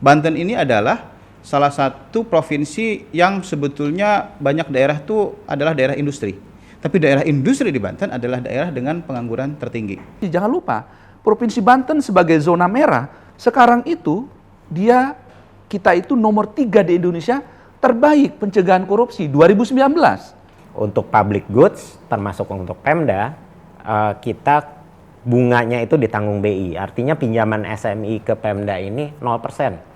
Banten ini adalah salah satu provinsi yang sebetulnya banyak daerah itu adalah daerah industri. Tapi daerah industri di Banten adalah daerah dengan pengangguran tertinggi. Jangan lupa, Provinsi Banten sebagai zona merah, sekarang itu kita itu nomor 3 di Indonesia terbaik pencegahan korupsi 2019. Untuk public goods, termasuk untuk Pemda, kita bunganya itu ditanggung BI. Artinya pinjaman SMI ke Pemda ini 0%.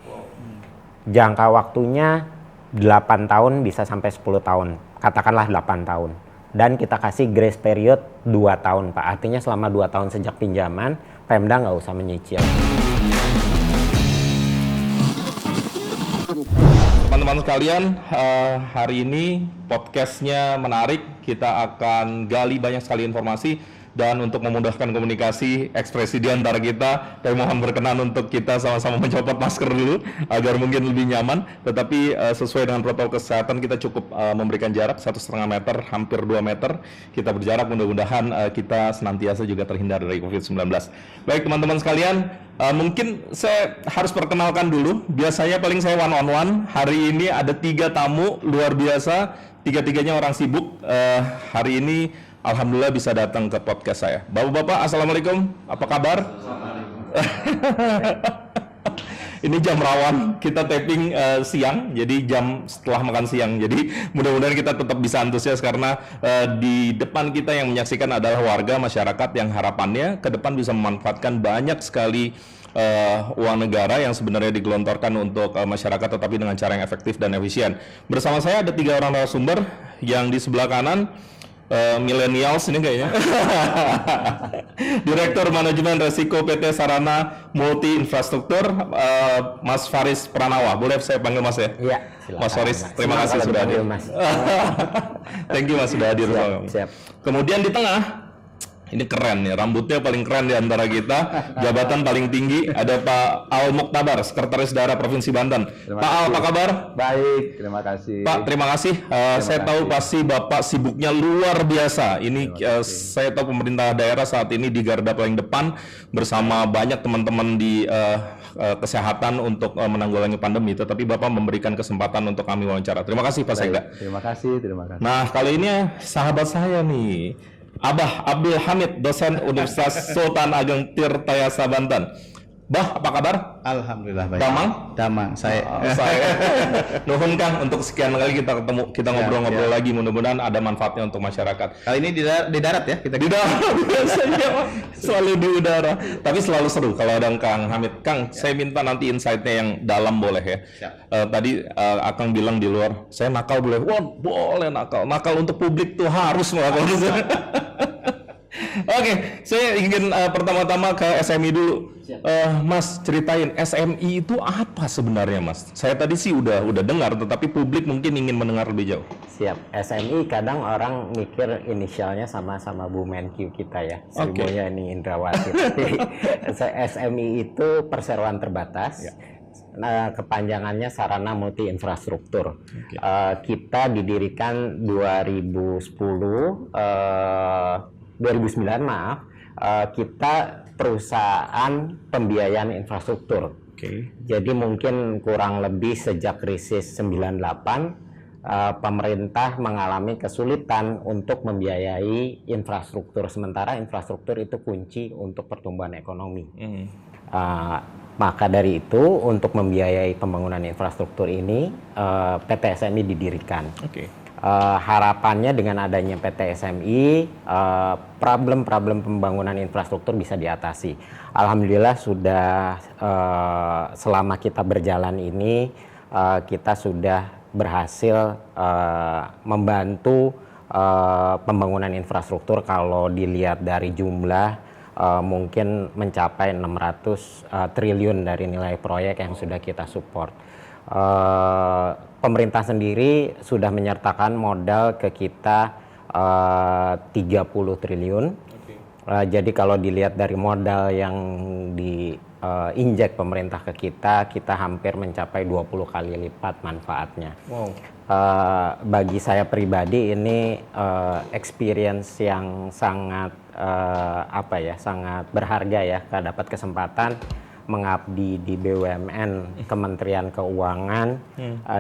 Jangka waktunya 8 tahun bisa sampai 10 tahun. Katakanlah 8 tahun. Dan kita kasih grace period 2 tahun, Pak. Artinya selama 2 tahun sejak pinjaman, Pemda nggak usah menyicil. Teman-teman sekalian, hari ini podcastnya menarik. Kita akan gali banyak sekali informasi, dan untuk memudahkan komunikasi ekspresi di antara kita, kami mohon berkenan untuk kita sama-sama mencopot masker dulu agar mungkin lebih nyaman. Tetapi sesuai dengan protokol kesehatan, kita cukup memberikan jarak 1,5 meter, hampir 2 meter. Kita berjarak, mudah-mudahan kita senantiasa juga terhindar dari COVID-19. Baik teman-teman sekalian, mungkin saya harus perkenalkan dulu. Biasanya paling saya one on one. Hari ini ada 3 tamu luar biasa. Tiga-tiganya orang sibuk. Hari ini alhamdulillah bisa datang ke podcast saya. Bapak-bapak, assalamualaikum. Apa kabar? Ini jam rawan. Kita taping siang, jadi jam setelah makan siang. Jadi mudah-mudahan kita tetap bisa antusias karena di depan kita yang menyaksikan adalah warga masyarakat yang harapannya ke depan bisa memanfaatkan banyak sekali uang negara yang sebenarnya digelontorkan untuk masyarakat, tetapi dengan cara yang efektif dan efisien. Bersama saya ada 3 orang narasumber. Yang di sebelah kanan millennials ini kayaknya. Direktur Manajemen Resiko PT Sarana Multi Infrastruktur, Mas Faris Pranawa. Boleh saya panggil Mas ya? Iya, silakan. Mas Faris, terima kasih sudah hadir. Mas. Thank you Mas sudah hadir. Siap. Kemudian di tengah, ini keren ya, rambutnya paling keren di antara kita, jabatan paling tinggi, ada Pak Al Muktabar, Sekretaris Daerah Provinsi Banten. Pak Al, apa kabar? Baik, terima kasih. Pak, terima kasih. Saya tahu pasti Bapak sibuknya luar biasa. Ini saya tahu pemerintah daerah saat ini di garda paling depan bersama banyak teman-teman di kesehatan untuk menanggulangi pandemi. Tetapi Bapak memberikan kesempatan untuk kami wawancara. Terima kasih Pak Sekda. Terima kasih, terima kasih. Nah, kali ini sahabat saya nih, Abah Abdul Hamid, dosen Universitas Sultan Ageng Tirtayasa Banten. Bah, apa kabar? Alhamdulillah baik. Damang. Saya. Nuhun Kang, untuk sekian kali kita ketemu, kita ngobrol-ngobrol lagi. Mudah-mudahan ada manfaatnya untuk masyarakat. Kali ini di darat ya kita. Di darat biasanya selalu di udara, tapi selalu seru kalau ada Kang Hamid. Kang, saya minta nanti insight-nya yang dalam boleh ya. Tadi Akang bilang di luar, saya nakal boleh. Wah, boleh nakal. Nakal untuk publik tuh harus nakal. Oke, saya ingin pertama-tama ke SMI dulu. Mas, ceritain SMI itu apa sebenarnya, Mas? Saya tadi sih udah dengar, tetapi publik mungkin ingin mendengar lebih jauh. Siap. SMI kadang orang mikir inisialnya sama-sama Bu Menkyu kita ya. Sri Mulyani Indrawati. SMI itu perseroan terbatas. Ya. Nah, kepanjangannya Sarana Multi Infrastruktur. Kita didirikan 2009 maaf, kita perusahaan pembiayaan infrastruktur. Jadi mungkin kurang lebih sejak krisis 98, pemerintah mengalami kesulitan untuk membiayai infrastruktur. Sementara infrastruktur itu kunci untuk pertumbuhan ekonomi. Maka dari itu, untuk membiayai pembangunan infrastruktur ini, PT SMI didirikan. Harapannya dengan adanya PT SMI, problem-problem pembangunan infrastruktur bisa diatasi. Alhamdulillah sudah selama kita berjalan ini, kita sudah berhasil membantu pembangunan infrastruktur. Kalau dilihat dari jumlah, mungkin mencapai 600 triliun dari nilai proyek yang sudah kita support. Pemerintah sendiri sudah menyertakan modal ke kita 30 triliun. Jadi kalau dilihat dari modal yang diinjek pemerintah ke kita hampir mencapai 20 kali lipat manfaatnya. Bagi saya pribadi ini experience yang sangat sangat berharga ya. Dapat kesempatan mengabdi di BUMN Kementerian Keuangan,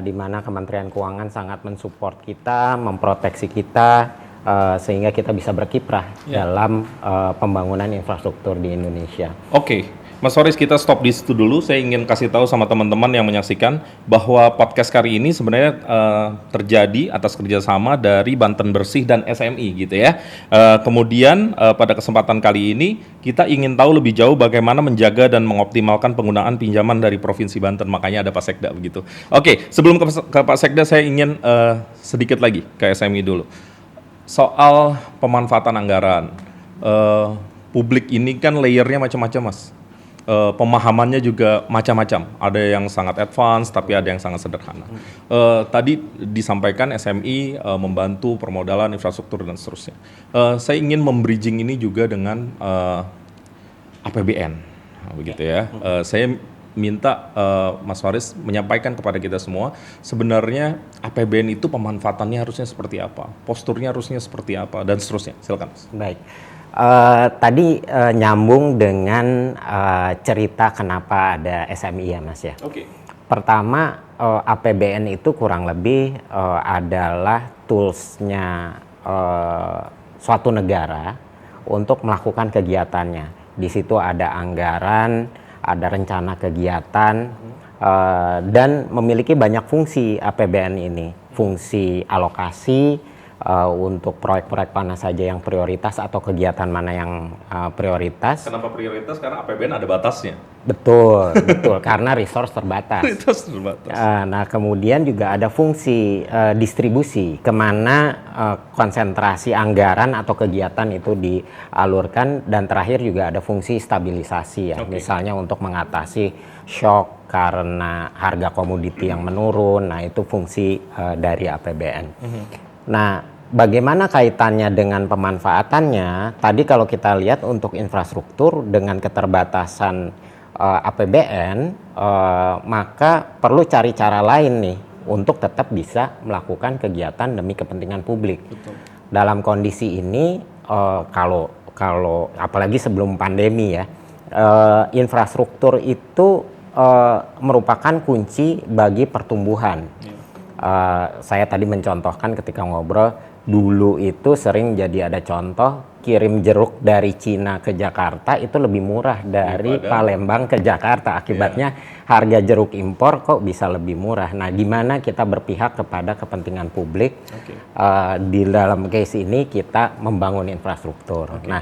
di mana Kementerian Keuangan sangat mensupport kita, memproteksi kita, sehingga kita bisa berkiprah dalam pembangunan infrastruktur di Indonesia. Oke. Mas Faris, kita stop di situ dulu. Saya ingin kasih tahu sama teman-teman yang menyaksikan bahwa podcast kali ini sebenarnya terjadi atas kerjasama dari Banten Bersih dan SMI gitu ya. Kemudian pada kesempatan kali ini kita ingin tahu lebih jauh bagaimana menjaga dan mengoptimalkan penggunaan pinjaman dari Provinsi Banten. Makanya ada Pak Sekda begitu. Oke, sebelum ke Pak Sekda saya ingin sedikit lagi ke SMI dulu. Soal pemanfaatan anggaran. Publik ini kan layernya macam-macam, Mas. Pemahamannya juga macam-macam. Ada yang sangat advance, tapi ada yang sangat sederhana. Tadi disampaikan SMI membantu permodalan infrastruktur dan seterusnya. Saya ingin membridging ini juga dengan APBN, begitu ya. Saya minta Mas Faris menyampaikan kepada kita semua sebenarnya APBN itu pemanfaatannya harusnya seperti apa, posturnya harusnya seperti apa, dan seterusnya. Silakan, Mas. Baik. Tadi nyambung dengan cerita kenapa ada SMI ya, Mas ya. Oke. Pertama, APBN itu kurang lebih adalah toolsnya suatu negara untuk melakukan kegiatannya. Di situ ada anggaran, ada rencana kegiatan, dan memiliki banyak fungsi APBN ini. Fungsi alokasi, untuk proyek-proyek mana saja yang prioritas atau kegiatan mana yang prioritas. Kenapa prioritas? Karena APBN ada batasnya. Betul, betul. Karena resource terbatas. Resource terbatas. Nah, kemudian juga ada fungsi distribusi, kemana konsentrasi anggaran atau kegiatan itu dialurkan, dan terakhir juga ada fungsi stabilisasi ya. Misalnya untuk mengatasi shock karena harga komoditi yang menurun. Nah, itu fungsi dari APBN. Nah, bagaimana kaitannya dengan pemanfaatannya? Tadi kalau kita lihat untuk infrastruktur dengan keterbatasan APBN, maka perlu cari cara lain nih untuk tetap bisa melakukan kegiatan demi kepentingan publik. Betul. Dalam kondisi ini, kalau apalagi sebelum pandemi ya, infrastruktur itu merupakan kunci bagi pertumbuhan. Saya tadi mencontohkan ketika ngobrol, dulu itu sering jadi ada contoh kirim jeruk dari Cina ke Jakarta itu lebih murah dari Palembang ke Jakarta. Akibatnya harga jeruk impor kok bisa lebih murah. Nah, di mana kita berpihak kepada kepentingan publik. Di dalam case ini kita membangun infrastruktur. Nah,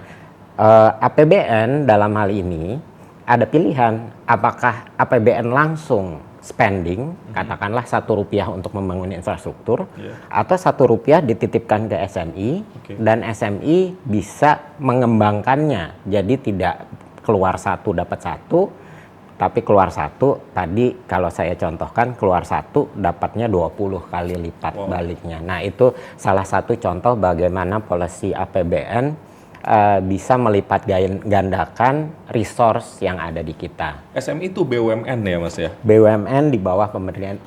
APBN dalam hal ini ada pilihan, apakah APBN langsung spending, katakanlah Rp1 untuk membangun infrastruktur, atau Rp1 dititipkan ke SMI, dan SMI bisa mengembangkannya. Jadi tidak keluar 1 dapat 1, tapi keluar 1, tadi kalau saya contohkan keluar 1 dapatnya 20 kali lipat baliknya. Nah, itu salah satu contoh bagaimana policy APBN bisa melipat gandakan resource yang ada di kita. SMI itu BUMN ya, Mas ya? BUMN di bawah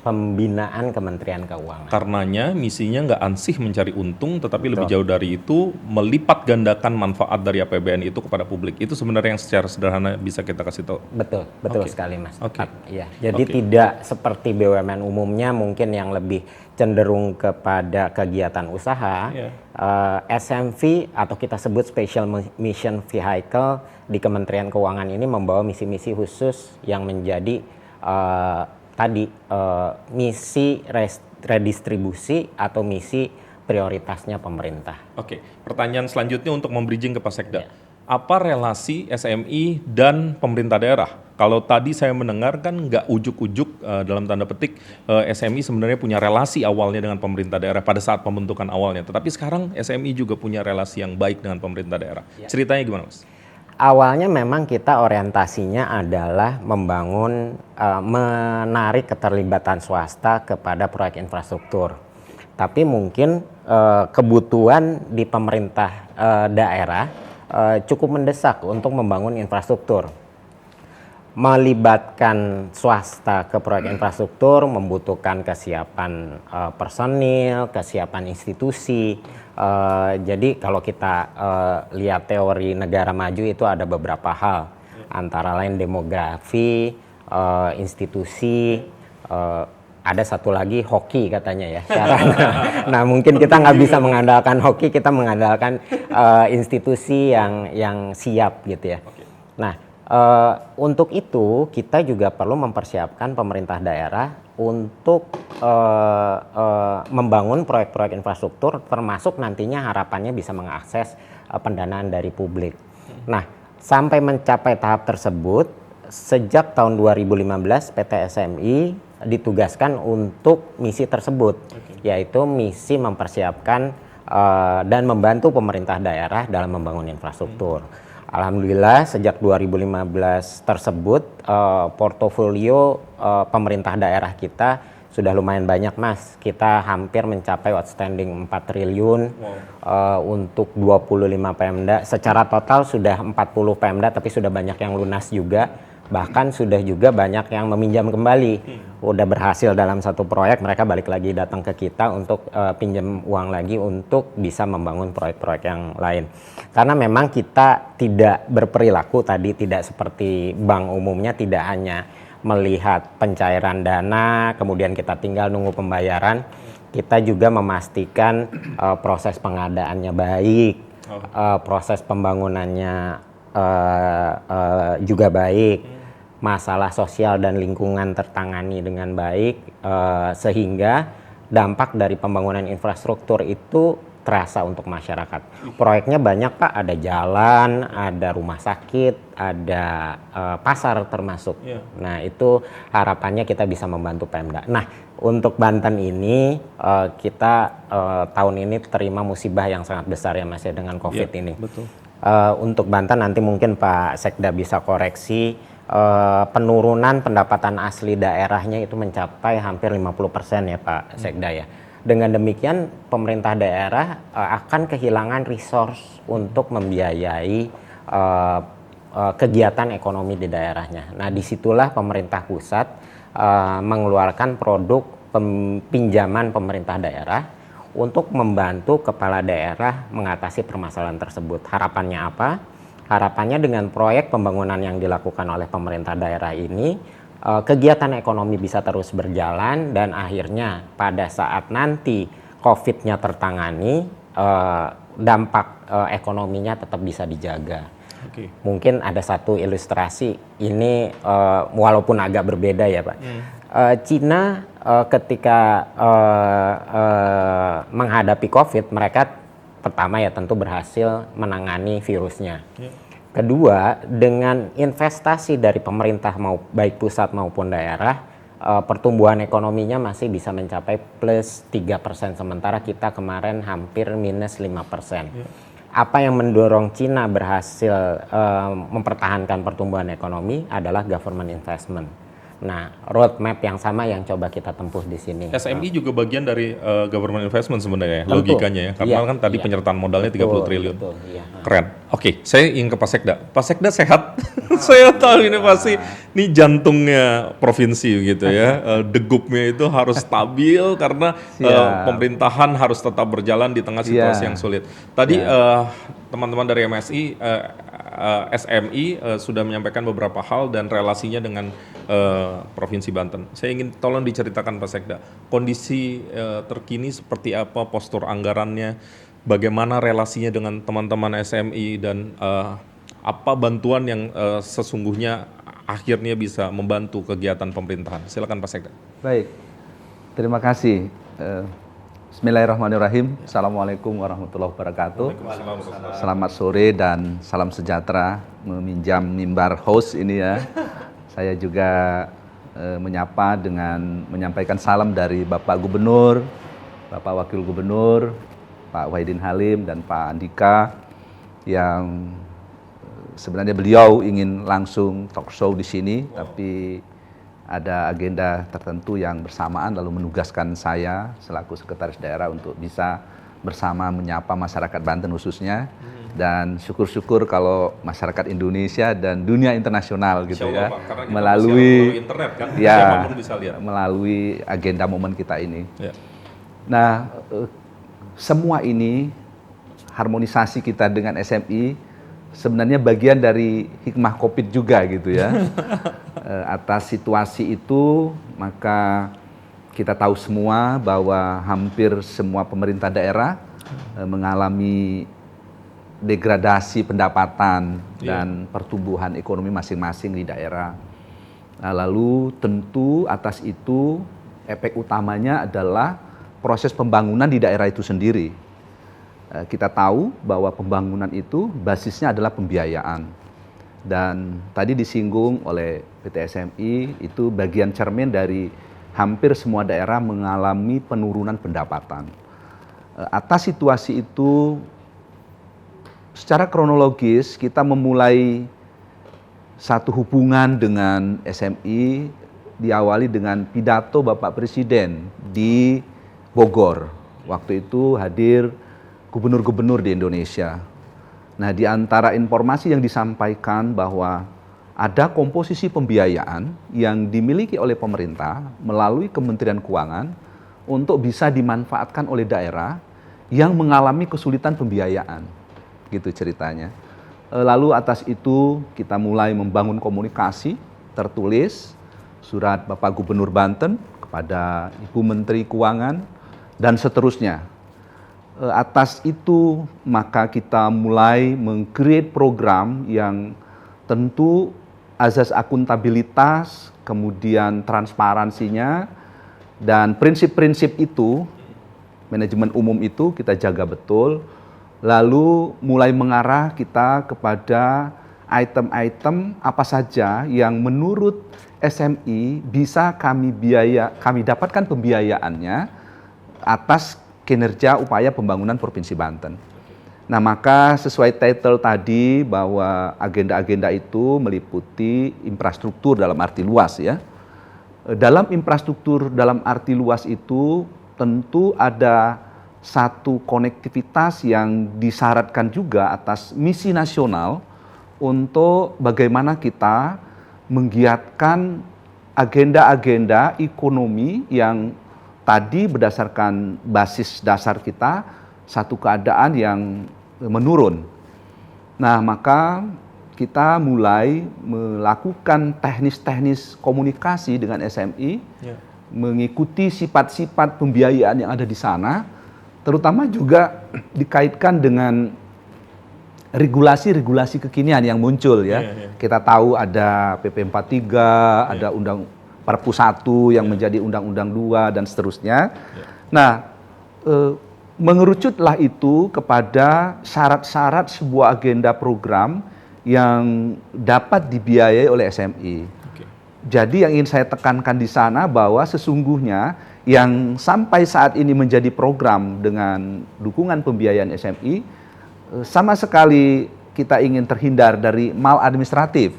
pembinaan Kementerian Keuangan. Karenanya misinya nggak ansih mencari untung, tetapi lebih jauh dari itu melipat gandakan manfaat dari APBN itu kepada publik. Itu sebenarnya yang secara sederhana bisa kita kasih tahu. Betul sekali, Mas. Ya, jadi Oke. tidak seperti BUMN umumnya mungkin yang lebih cenderung kepada kegiatan usaha. SMV atau kita sebut Special Mission Vehicle di Kementerian Keuangan ini membawa misi-misi khusus yang menjadi misi redistribusi atau misi prioritasnya pemerintah. Oke, pertanyaan selanjutnya untuk membridging ke Pak Sekda. Apa relasi SMI dan pemerintah daerah? Kalau tadi saya mendengar kan nggak ujuk-ujuk dalam tanda petik SMI sebenarnya punya relasi awalnya dengan pemerintah daerah pada saat pembentukan awalnya. Tetapi sekarang SMI juga punya relasi yang baik dengan pemerintah daerah. Ceritanya gimana, Mas? Awalnya memang kita orientasinya adalah membangun, menarik keterlibatan swasta kepada proyek infrastruktur. Tapi mungkin kebutuhan di pemerintah daerah cukup mendesak untuk membangun infrastruktur. Melibatkan swasta ke proyek infrastruktur membutuhkan kesiapan personil, kesiapan institusi. Jadi kalau kita lihat teori negara maju itu ada beberapa hal. Antara lain demografi, institusi, ada satu lagi hoki katanya ya. Nah mungkin kita nggak bisa mengandalkan hoki, kita mengandalkan institusi yang siap gitu ya. Nah untuk itu kita juga perlu mempersiapkan pemerintah daerah untuk membangun proyek-proyek infrastruktur, termasuk nantinya harapannya bisa mengakses pendanaan dari publik. Nah sampai mencapai tahap tersebut, sejak tahun 2015 PT SMI ditugaskan untuk misi tersebut, yaitu misi mempersiapkan dan membantu pemerintah daerah dalam membangun infrastruktur. Alhamdulillah sejak 2015 tersebut portofolio pemerintah daerah kita sudah lumayan banyak Mas. Kita hampir mencapai outstanding 4 triliun untuk 25 Pemda. Secara total sudah 40 Pemda tapi sudah banyak yang lunas juga. Bahkan sudah juga banyak yang meminjam kembali. Udah berhasil dalam satu proyek, mereka balik lagi datang ke kita untuk pinjam uang lagi untuk bisa membangun proyek-proyek yang lain. Karena memang kita tidak berperilaku tadi, tidak seperti bank umumnya, tidak hanya melihat pencairan dana, kemudian kita tinggal nunggu pembayaran. Kita juga memastikan proses pengadaannya baik, proses pembangunannya juga baik. Masalah sosial dan lingkungan tertangani dengan baik, sehingga dampak dari pembangunan infrastruktur itu terasa untuk masyarakat. Proyeknya banyak Pak, ada jalan, ada rumah sakit, ada pasar termasuk. Nah itu harapannya kita bisa membantu Pemda. Nah untuk Banten ini kita tahun ini terima musibah yang sangat besar ya Mas ya dengan COVID ini. Betul. Untuk Banten nanti mungkin Pak Sekda bisa koreksi. Penurunan pendapatan asli daerahnya itu mencapai hampir 50% ya Pak Sekda ya. Dengan demikian pemerintah daerah akan kehilangan resource untuk membiayai kegiatan ekonomi di daerahnya. Nah disitulah pemerintah pusat mengeluarkan produk pinjaman pemerintah daerah untuk membantu kepala daerah mengatasi permasalahan tersebut. Harapannya apa? Harapannya dengan proyek pembangunan yang dilakukan oleh pemerintah daerah ini, kegiatan ekonomi bisa terus berjalan dan akhirnya pada saat nanti COVID-nya tertangani, dampak ekonominya tetap bisa dijaga. Mungkin ada satu ilustrasi, ini walaupun agak berbeda ya Pak. Cina ketika menghadapi COVID, mereka pertama ya tentu berhasil menangani virusnya. Kedua, dengan investasi dari pemerintah baik pusat maupun daerah, pertumbuhan ekonominya masih bisa mencapai plus 3%, sementara kita kemarin hampir minus 5%. Apa yang mendorong Cina berhasil mempertahankan pertumbuhan ekonomi adalah government investment. Nah, roadmap yang sama yang coba kita tempuh di sini. SMI juga bagian dari government investment sebenarnya, logikanya ya. Karena kan tadi penyertaan modalnya 30 triliun. Betul, iya. Keren. Oke, saya ingin ke Pak Sekda. Pak Sekda sehat? Saya tahu ini pasti ini jantungnya provinsi gitu ya. Degupnya itu harus stabil karena pemerintahan harus tetap berjalan di tengah situasi yang sulit. Tadi teman-teman dari MSI SMI sudah menyampaikan beberapa hal dan relasinya dengan Provinsi Banten. Saya ingin tolong diceritakan Pak Sekda, kondisi terkini seperti apa, postur anggarannya, bagaimana relasinya dengan teman-teman SMI dan apa bantuan yang sesungguhnya akhirnya bisa membantu kegiatan pemerintahan. Silakan Pak Sekda. Baik, terima kasih. Bismillahirrahmanirrahim. Assalamualaikum warahmatullahi wabarakatuh. Selamat sore dan salam sejahtera. Meminjam mimbar host ini ya. Saya juga menyapa dengan menyampaikan salam dari Bapak Gubernur, Bapak Wakil Gubernur, Pak Wahidin Halim dan Pak Andika yang sebenarnya beliau ingin langsung talk show di sini, tapi ada agenda tertentu yang bersamaan lalu menugaskan saya selaku sekretaris daerah untuk bisa bersama menyapa masyarakat Banten khususnya, dan syukur-syukur kalau masyarakat Indonesia dan dunia internasional gitu ya, Pak, melalui internet kan, ya siapapun bisa lihat. melalui agenda momen kita ini. Ya. Nah, semua ini harmonisasi kita dengan SMI sebenarnya bagian dari hikmah COVID juga gitu ya. Atas situasi itu, maka kita tahu semua bahwa hampir semua pemerintah daerah mengalami degradasi pendapatan dan pertumbuhan ekonomi masing-masing di daerah. Nah, lalu tentu atas itu efek utamanya adalah proses pembangunan di daerah itu sendiri. Kita tahu bahwa pembangunan itu basisnya adalah pembiayaan. Dan tadi disinggung oleh PT SMI, itu bagian cermin dari hampir semua daerah mengalami penurunan pendapatan. Atas situasi itu, secara kronologis kita memulai satu hubungan dengan SMI diawali dengan pidato Bapak Presiden di Bogor. Waktu itu hadir gubernur-gubernur di Indonesia. Nah, di antara informasi yang disampaikan bahwa ada komposisi pembiayaan yang dimiliki oleh pemerintah melalui Kementerian Keuangan untuk bisa dimanfaatkan oleh daerah yang mengalami kesulitan pembiayaan. Gitu ceritanya. Lalu atas itu kita mulai membangun komunikasi tertulis, surat Bapak Gubernur Banten kepada Ibu Menteri Keuangan dan seterusnya. Atas itu maka kita mulai meng-create program yang tentu azas akuntabilitas, kemudian transparansinya, dan prinsip-prinsip itu, manajemen umum itu kita jaga betul. Lalu mulai mengarah kita kepada item-item apa saja yang menurut SMI bisa kami dapatkan pembiayaannya atas kinerja upaya pembangunan Provinsi Banten. Nah, maka sesuai title tadi bahwa agenda-agenda itu meliputi infrastruktur dalam arti luas ya. Dalam infrastruktur dalam arti luas itu tentu ada satu konektivitas yang disyaratkan juga atas misi nasional untuk bagaimana kita menggiatkan agenda-agenda ekonomi yang tadi berdasarkan basis dasar kita satu keadaan yang menurun. Nah, maka kita mulai melakukan teknis-teknis komunikasi dengan SMI, mengikuti sifat-sifat pembiayaan yang ada di sana, terutama juga dikaitkan dengan regulasi-regulasi kekinian yang muncul ya. Kita tahu ada PP 43, ada Perpu 1 yang menjadi Undang-Undang 2 dan seterusnya. Nah, mengerucutlah itu kepada syarat-syarat sebuah agenda program yang dapat dibiayai oleh SMI. Jadi yang ingin saya tekankan di sana bahwa sesungguhnya yang sampai saat ini menjadi program dengan dukungan pembiayaan SMI, sama sekali kita ingin terhindar dari maladministratif.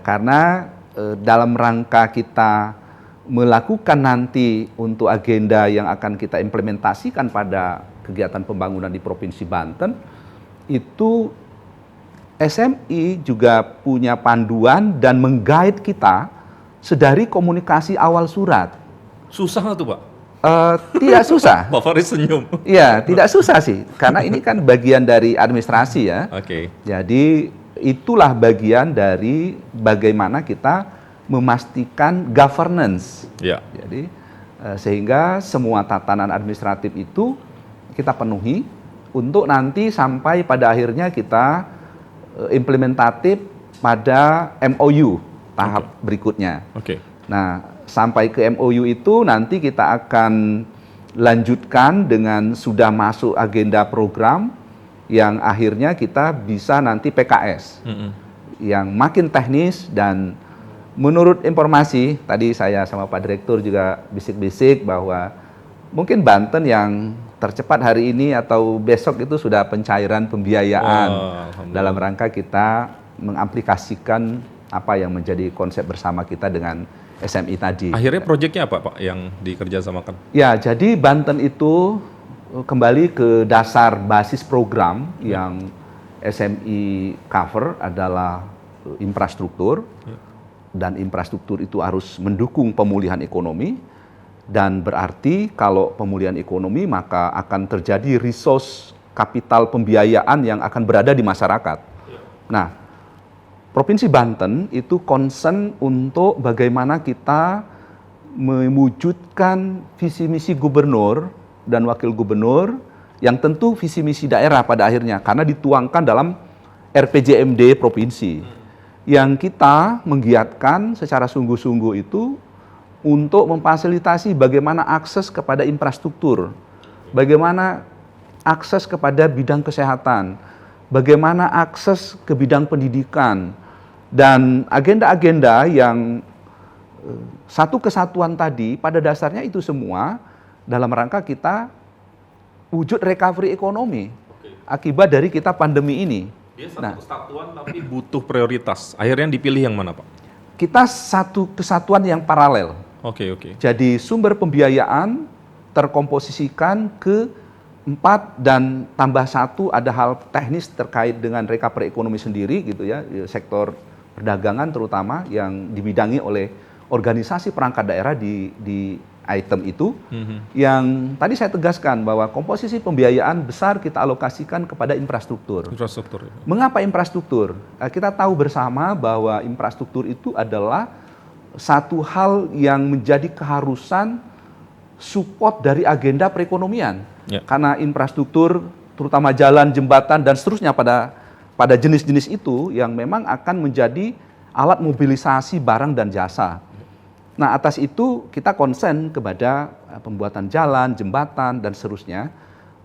Karena dalam rangka kita melakukan nanti untuk agenda yang akan kita implementasikan pada kegiatan pembangunan di Provinsi Banten, itu SMI juga punya panduan dan meng-guide kita sedari komunikasi awal surat. Susah nggak tuh Pak? Tidak susah. Pak Faris senyum. Iya, tidak susah sih, karena ini kan bagian dari administrasi ya. Jadi itulah bagian dari bagaimana kita memastikan governance. Jadi sehingga semua tatanan administratif itu kita penuhi untuk nanti sampai pada akhirnya kita implementatif pada MOU tahap berikutnya. Nah, sampai ke MOU itu nanti kita akan lanjutkan dengan sudah masuk agenda program yang akhirnya kita bisa nanti PKS yang makin teknis. Dan menurut informasi tadi saya sama Pak Direktur juga bisik-bisik bahwa mungkin Banten yang tercepat hari ini atau besok itu sudah pencairan pembiayaan dalam rangka kita mengaplikasikan apa yang menjadi konsep bersama kita dengan SMI tadi. Akhirnya proyeknya apa Pak yang dikerjasamakan? Ya, jadi Banten itu kembali ke dasar basis program yang SMI cover adalah infrastruktur, dan infrastruktur itu harus mendukung pemulihan ekonomi, dan berarti kalau pemulihan ekonomi maka akan terjadi resource kapital pembiayaan yang akan berada di masyarakat. Nah, Provinsi Banten itu concern untuk bagaimana kita mewujudkan visi misi gubernur dan wakil gubernur yang tentu visi misi daerah pada akhirnya karena dituangkan dalam RPJMD provinsi yang kita menggiatkan secara sungguh-sungguh itu untuk memfasilitasi bagaimana akses kepada infrastruktur, bagaimana akses kepada bidang kesehatan, bagaimana akses ke bidang pendidikan, dan agenda-agenda yang satu kesatuan tadi pada dasarnya itu semua dalam rangka kita wujud recovery ekonomi akibat dari kita pandemi ini. Dia satu kesatuan tapi butuh prioritas. Akhirnya dipilih yang mana, Pak? Kita satu kesatuan yang paralel. Oke. Jadi sumber pembiayaan terkomposisikan ke 4 dan tambah 1 ada hal teknis terkait dengan recovery ekonomi sendiri gitu ya, sektor perdagangan terutama yang dibidangi oleh organisasi perangkat daerah di item itu, yang tadi saya tegaskan bahwa komposisi pembiayaan besar kita alokasikan kepada infrastruktur. Infrastruktur. Mengapa infrastruktur? Kita tahu bersama bahwa infrastruktur itu adalah satu hal yang menjadi keharusan support dari agenda perekonomian. Ya. Karena infrastruktur, terutama jalan, jembatan, dan seterusnya pada jenis-jenis itu yang memang akan menjadi alat mobilisasi barang dan jasa. Nah, atas itu kita konsen kepada pembuatan jalan, jembatan, dan seterusnya.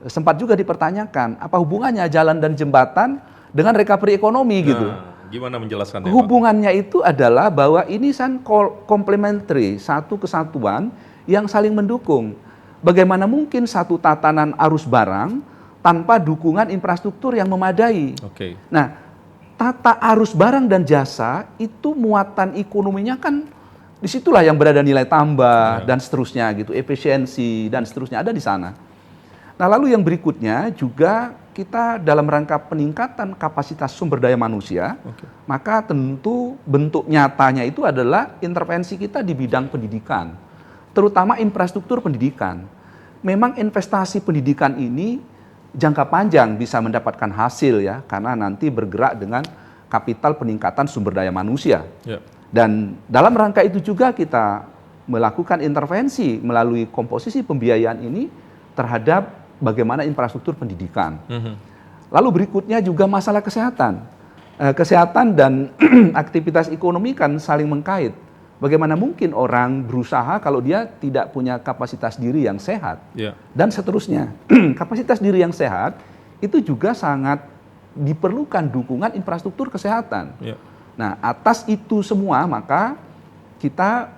Sempat juga dipertanyakan, apa hubungannya jalan dan jembatan dengan recovery ekonomi gitu. Gimana menjelaskannya? Hubungannya itu adalah bahwa ini kan complementary, satu kesatuan yang saling mendukung. Bagaimana mungkin satu tatanan arus barang tanpa dukungan infrastruktur yang memadai? Oke. Nah, tata arus barang dan jasa itu muatan ekonominya kan disitulah yang berada nilai tambah dan seterusnya gitu, efisiensi dan seterusnya ada di sana. Nah, lalu yang berikutnya juga kita dalam rangka peningkatan kapasitas sumber daya manusia, maka tentu bentuk nyatanya itu adalah intervensi kita di bidang pendidikan, terutama infrastruktur pendidikan. Memang investasi pendidikan ini jangka panjang bisa mendapatkan hasil ya, karena nanti bergerak dengan kapital peningkatan sumber daya manusia. Ya. Dan dalam rangka itu juga kita melakukan intervensi melalui komposisi pembiayaan ini terhadap bagaimana infrastruktur pendidikan. Lalu berikutnya juga masalah kesehatan. Kesehatan dan aktivitas ekonomi kan saling mengkait. Bagaimana mungkin orang berusaha kalau dia tidak punya kapasitas diri yang sehat, dan seterusnya. Kapasitas diri yang sehat itu juga sangat diperlukan dukungan infrastruktur kesehatan. Nah, atas itu semua maka kita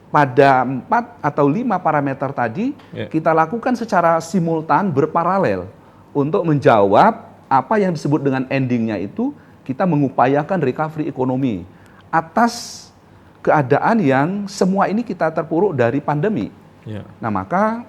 pada 4 atau 5 parameter tadi kita lakukan secara simultan berparalel untuk menjawab apa yang disebut dengan endingnya itu kita mengupayakan recovery ekonomi atas keadaan yang semua ini kita terpuruk dari pandemi. Nah, maka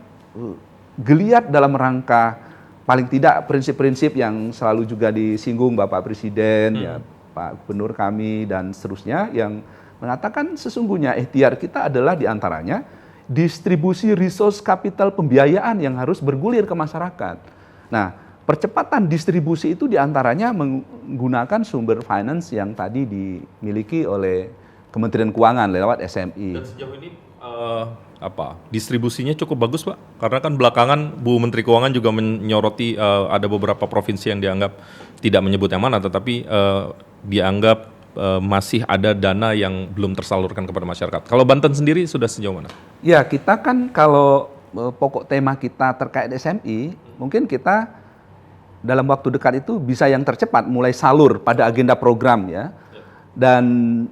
geliat dalam rangka paling tidak prinsip-prinsip yang selalu juga disinggung Bapak Presiden, ya Pak Gubernur kami dan seterusnya yang mengatakan sesungguhnya ikhtiar kita adalah diantaranya distribusi resource capital pembiayaan yang harus bergulir ke masyarakat. Nah, percepatan distribusi itu diantaranya menggunakan sumber finance yang tadi dimiliki oleh Kementerian Keuangan lewat SMI. Dan sejauh ini distribusinya cukup bagus, Pak? Karena kan belakangan Bu Menteri Keuangan juga menyoroti ada beberapa provinsi yang dianggap tidak menyebut yang mana, tetapi dianggap masih ada dana yang belum tersalurkan kepada masyarakat. Kalau Banten sendiri sudah sejauh mana? Ya, kita kan kalau pokok tema kita terkait SMI, mungkin kita dalam waktu dekat itu bisa yang tercepat mulai salur pada agenda program ya. Dan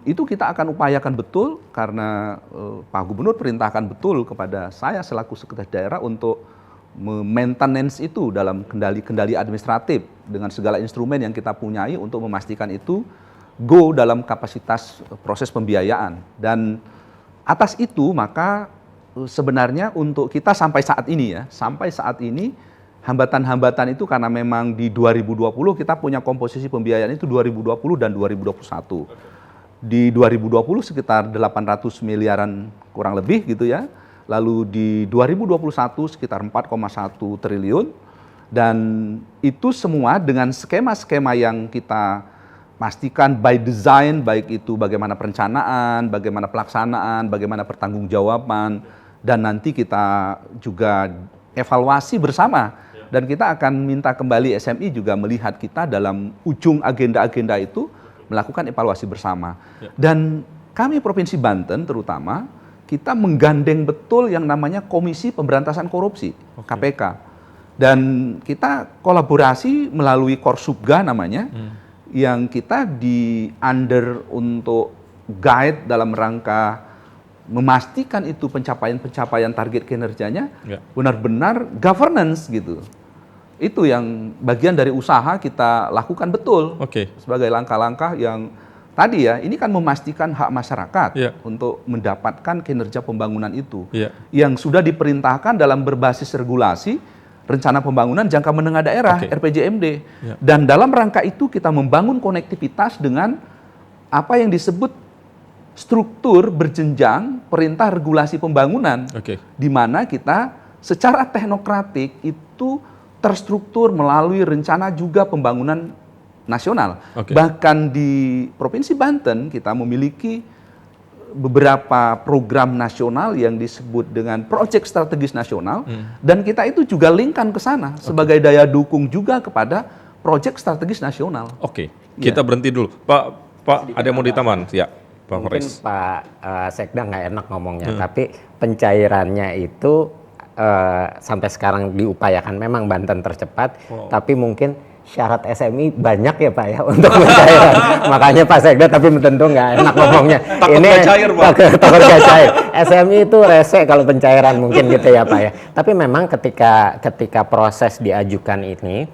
itu kita akan upayakan betul karena Pak Gubernur perintahkan betul kepada saya selaku sekretaris daerah untuk maintenance itu dalam kendali administratif dengan segala instrumen yang kita punyai untuk memastikan itu go dalam kapasitas proses pembiayaan. Dan atas itu maka sebenarnya untuk kita sampai saat ini hambatan-hambatan itu karena memang di 2020 kita punya komposisi pembiayaan itu 2020 dan 2021. Di 2020 sekitar 800 miliaran kurang lebih gitu ya. Lalu di 2021 sekitar 4,1 triliun. Dan itu semua dengan skema-skema yang kita pastikan by design, baik itu bagaimana perencanaan, bagaimana pelaksanaan, bagaimana pertanggungjawaban, dan nanti kita juga evaluasi bersama. Dan kita akan minta kembali SMI juga melihat kita dalam ujung agenda-agenda itu melakukan evaluasi bersama. Dan kami Provinsi Banten terutama, kita menggandeng betul yang namanya Komisi Pemberantasan Korupsi, KPK. Dan kita kolaborasi melalui Korsubga namanya, yang kita di under untuk guide dalam rangka memastikan itu pencapaian target kinerjanya benar-benar governance gitu. Itu yang bagian dari usaha kita lakukan betul sebagai langkah-langkah yang tadi ya, ini kan memastikan hak masyarakat untuk mendapatkan kinerja pembangunan itu yang sudah diperintahkan dalam berbasis regulasi Rencana Pembangunan Jangka Menengah Daerah RPJMD. Dan dalam rangka itu kita membangun konektivitas dengan apa yang disebut struktur berjenjang perintah regulasi pembangunan, di mana kita secara teknokratik itu terstruktur melalui rencana juga pembangunan nasional. Bahkan di Provinsi Banten kita memiliki beberapa program nasional yang disebut dengan proyek strategis nasional, dan kita itu juga linkkan ke sana sebagai daya dukung juga kepada proyek strategis nasional. Kita berhenti dulu. Pak ada yang mau ditambahin? Ya, Pak Mungkin Faris. Pak Sekda nggak enak ngomongnya, tapi pencairannya itu sampai sekarang diupayakan memang Banten tercepat, tapi mungkin syarat SMI banyak ya Pak ya untuk pencairan. Makanya Pak Sekda tapi tentu nggak enak ngomongnya. Takut nggak cair, Pak. Takut nggak cair. SMI itu rese kalau pencairan mungkin gitu ya Pak ya. Tapi memang ketika proses diajukan ini,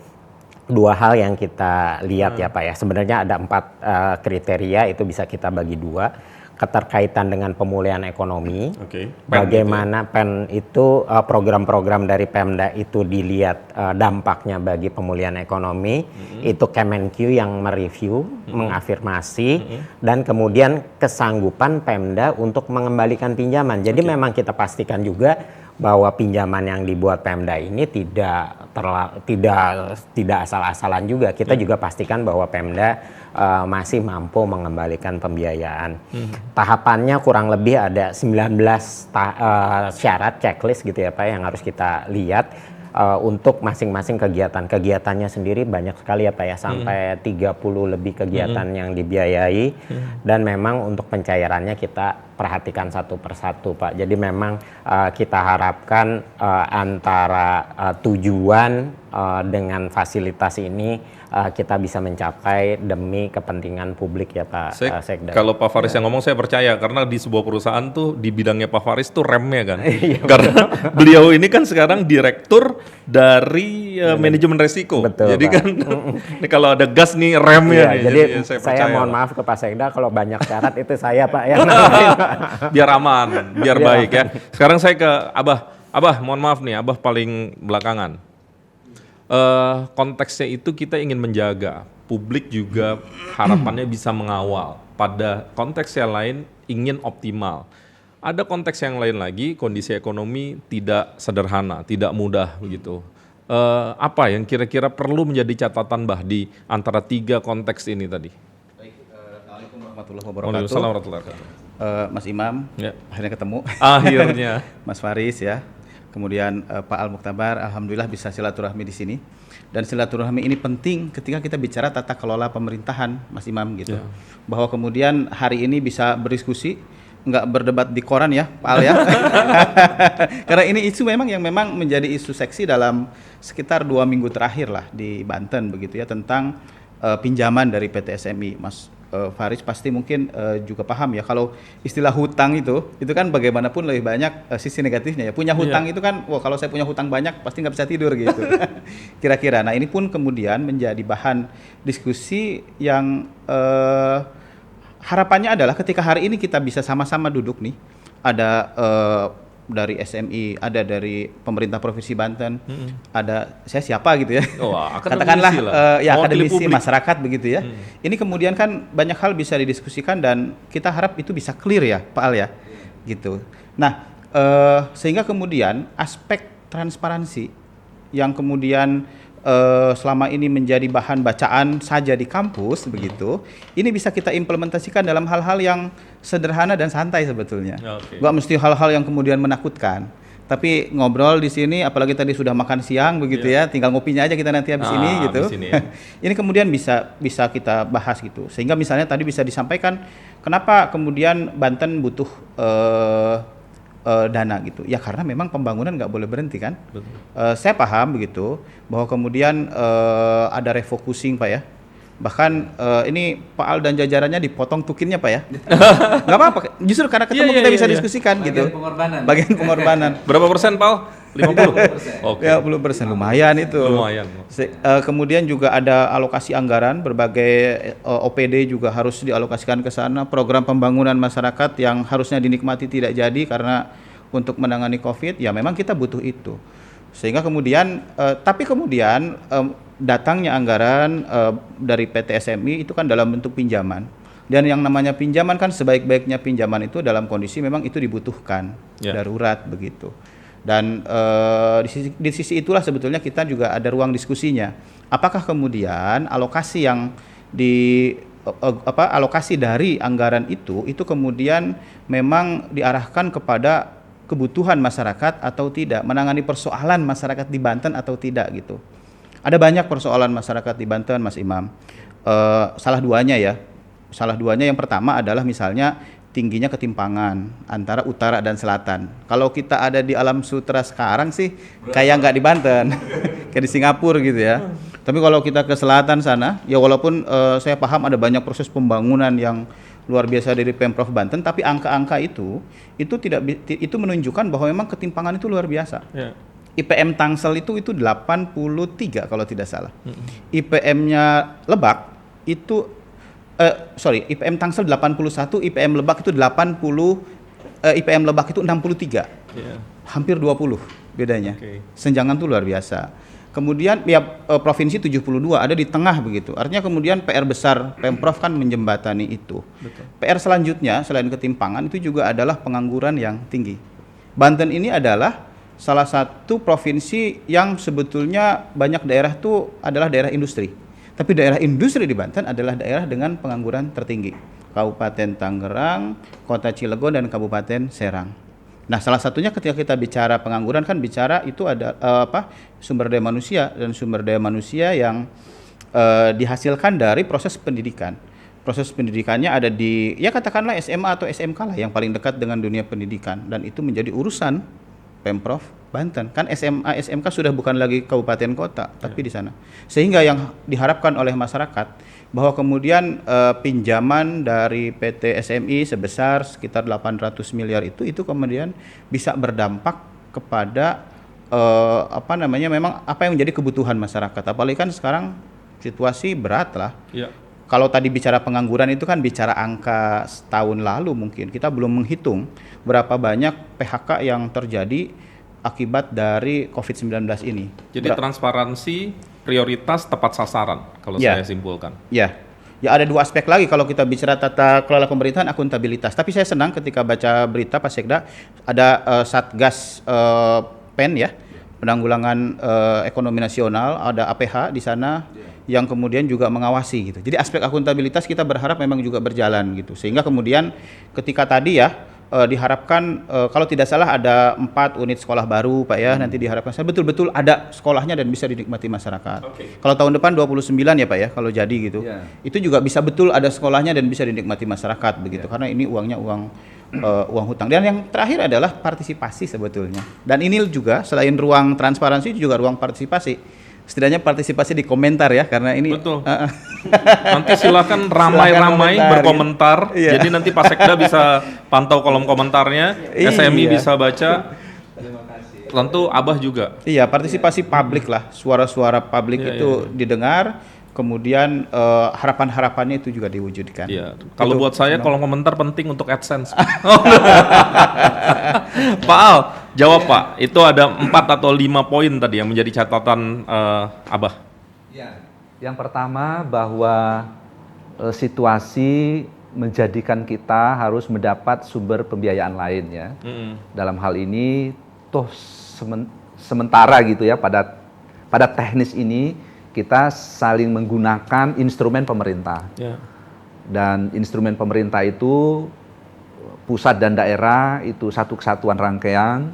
dua hal yang kita lihat ya Pak ya. Sebenarnya ada 4 kriteria, itu bisa kita bagi 2. Keterkaitan dengan pemulihan ekonomi, bagaimana PEN itu program-program dari Pemda itu dilihat dampaknya bagi pemulihan ekonomi, itu Kemenq yang mereview, mengafirmasi, dan kemudian kesanggupan Pemda untuk mengembalikan pinjaman. Jadi memang kita pastikan juga bahwa pinjaman yang dibuat Pemda ini tidak asal-asalan juga. Kita juga pastikan bahwa Pemda masih mampu mengembalikan pembiayaan. Tahapannya kurang lebih ada 19 syarat checklist gitu ya Pak yang harus kita lihat untuk masing-masing kegiatan. Kegiatannya sendiri banyak sekali ya Pak ya, sampai 30 lebih kegiatan yang dibiayai, dan memang untuk pencairannya kita perhatikan satu persatu Pak. Jadi memang kita harapkan antara tujuan dengan fasilitas ini kita bisa mencapai demi kepentingan publik ya Pak Sekda. Kalau Pak Faris yang ngomong saya percaya, karena di sebuah perusahaan tuh di bidangnya Pak Faris tuh remnya kan. Karena beliau ini kan sekarang direktur dari manajemen resiko. Betul, jadi Pak. Kan ini kalau ada gas nih remnya nih. Jadi saya mohon maaf ke Pak Sekda kalau banyak syarat itu saya Pak yang nambahin. Biar aman, biar baik ya. Sekarang saya ke Abah mohon maaf nih, Abah paling belakangan. Konteksnya itu kita ingin menjaga, publik juga harapannya bisa mengawal. Pada konteks yang lain ingin optimal. Ada konteks yang lain lagi, kondisi ekonomi tidak sederhana, tidak mudah begitu. Apa yang kira-kira perlu menjadi catatan Bah di antara 3 konteks ini tadi? Assalamualaikum warahmatullahi Waalaikumsalam warahmatullahi wabarakatuh. Mas Imam, akhirnya ketemu. Akhirnya. Mas Faris ya. Kemudian Pak Al-Mukhtabar, alhamdulillah bisa silaturahmi di sini. Dan silaturahmi ini penting ketika kita bicara tata kelola pemerintahan, Mas Imam gitu. Bahwa kemudian hari ini bisa berdiskusi, nggak berdebat di koran ya, Pak Al ya. Karena ini isu memang yang memang menjadi isu seksi dalam sekitar 2 minggu terakhir lah di Banten begitu ya, tentang pinjaman dari PT SMI. Mas Faris pasti mungkin juga paham ya, kalau istilah hutang itu kan bagaimanapun lebih banyak sisi negatifnya ya. Punya hutang itu kan, wah kalau saya punya hutang banyak pasti nggak bisa tidur gitu. Kira-kira. Nah ini pun kemudian menjadi bahan diskusi yang harapannya adalah ketika hari ini kita bisa sama-sama duduk nih, ada dari SMI, ada dari pemerintah Provinsi Banten, ada saya siapa gitu ya. Katakanlah ya akademisi masyarakat begitu ya. Ini kemudian kan banyak hal bisa didiskusikan dan kita harap itu bisa clear ya, Pak Al ya. Gitu. Nah, sehingga kemudian aspek transparansi yang kemudian selama ini menjadi bahan bacaan saja di kampus begitu, ini bisa kita implementasikan dalam hal-hal yang sederhana dan santai sebetulnya. Nggak mesti hal-hal yang kemudian menakutkan. Tapi ngobrol di sini, apalagi tadi sudah makan siang begitu ya, tinggal ngopinya aja kita nanti habis ini gitu. Ini kemudian bisa kita bahas gitu. Sehingga misalnya tadi bisa disampaikan kenapa kemudian Banten butuh dana gitu. Ya karena memang pembangunan nggak boleh berhenti kan. Saya paham begitu bahwa kemudian ada refocusing Pak ya. Bahkan ini Pak Al dan jajarannya dipotong tukinnya Pak ya. Nggak apa-apa, justru karena ketemu kita bisa diskusikan gitu. Bagian pengorbanan. Berapa persen Pak Al? 50%? Oke. Ya 10%, lumayan itu. Lumayan. Kemudian juga ada alokasi anggaran, berbagai OPD juga harus dialokasikan ke sana. Program pembangunan masyarakat yang harusnya dinikmati tidak jadi karena untuk menangani COVID, ya memang kita butuh itu. Sehingga kemudian, tapi kemudian datangnya anggaran dari PT SMI itu kan dalam bentuk pinjaman. Dan yang namanya pinjaman kan sebaik-baiknya pinjaman itu dalam kondisi memang itu dibutuhkan, darurat begitu. Dan di sisi itulah sebetulnya kita juga ada ruang diskusinya. Apakah kemudian alokasi yang alokasi dari anggaran itu kemudian memang diarahkan kepada kebutuhan masyarakat atau tidak, menangani persoalan masyarakat di Banten atau tidak gitu. Ada banyak persoalan masyarakat di Banten, Mas Imam. Salah duanya yang pertama adalah misalnya tingginya ketimpangan antara utara dan selatan. Kalau kita ada di alam sutra sekarang sih kayak nggak di Banten, kayak di Singapura gitu ya. Tapi kalau kita ke selatan sana, ya walaupun saya paham ada banyak proses pembangunan yang luar biasa dari Pemprov Banten, tapi angka-angka itu menunjukkan bahwa memang ketimpangan itu luar biasa. IPM Tangsel itu 83 kalau tidak salah. IPM-nya Lebak itu IPM Tangsel 81, IPM Lebak itu 80, IPM Lebak itu 63. Hampir 20 bedanya. Senjangan itu luar biasa. Kemudian ya provinsi 72 ada di tengah begitu. Artinya kemudian PR besar Pemprov kan menjembatani itu. PR selanjutnya selain ketimpangan itu juga adalah pengangguran yang tinggi. Banten ini adalah salah satu provinsi yang sebetulnya banyak daerah itu adalah daerah industri. Tapi daerah industri di Banten adalah daerah dengan pengangguran tertinggi. Kabupaten Tangerang, Kota Cilegon, dan Kabupaten Serang. Nah, salah satunya ketika kita bicara pengangguran kan bicara itu ada sumber daya manusia, dan sumber daya manusia yang dihasilkan dari proses pendidikan. Proses pendidikannya ada di ya katakanlah SMA atau SMK lah yang paling dekat dengan dunia pendidikan, dan itu menjadi urusan Pemprov Banten. Kan SMA, SMK sudah bukan lagi kabupaten kota, tapi di sana. Sehingga yang diharapkan oleh masyarakat bahwa kemudian pinjaman dari PT SMI sebesar sekitar 800 miliar itu kemudian bisa berdampak kepada memang apa yang menjadi kebutuhan masyarakat. Apalagi kan sekarang situasi berat lah. Kalau tadi bicara pengangguran itu kan bicara angka setahun lalu mungkin. Kita belum menghitung berapa banyak PHK yang terjadi akibat dari COVID-19 ini. Jadi transparansi, prioritas, tepat sasaran kalau saya simpulkan. Ya, ada dua aspek lagi kalau kita bicara tata kelola pemerintahan, akuntabilitas. Tapi saya senang ketika baca berita Pak Sekda ada Satgas PEN ya, penanggulangan ekonomi nasional, ada APH di sana. Yang kemudian juga mengawasi gitu. Jadi aspek akuntabilitas kita berharap memang juga berjalan gitu. Sehingga kemudian ketika tadi diharapkan kalau tidak salah ada 4 unit sekolah baru Pak ya, nanti diharapkan betul-betul ada sekolahnya dan bisa dinikmati masyarakat. Kalau tahun depan 29 ya Pak ya kalau jadi gitu. Itu juga bisa betul ada sekolahnya dan bisa dinikmati masyarakat begitu. Karena ini uangnya uang hutang. Dan yang terakhir adalah partisipasi sebetulnya. Dan ini juga selain ruang transparansi juga ruang partisipasi. Setidaknya partisipasi di komentar ya, karena ini betul. Nanti silakan ramai-ramai berkomentar. Ya. Jadi nanti Pak Sekda bisa pantau kolom komentarnya, SMI bisa baca. Tentu Abah juga. Iya, partisipasi publik lah, suara-suara publik itu didengar. Kemudian harapan-harapannya itu juga diwujudkan. Iya. Kalau buat saya kolom komentar penting untuk AdSense. Pak Al, jawab Pak. Itu ada 4 atau 5 poin tadi yang menjadi catatan Abah. Ya. Yang pertama bahwa situasi menjadikan kita harus mendapat sumber pembiayaan lain ya. Dalam hal ini toh sementara gitu ya pada pada teknis ini kita saling menggunakan instrumen pemerintah. Ya. Dan instrumen pemerintah itu pusat dan daerah itu satu kesatuan rangkaian,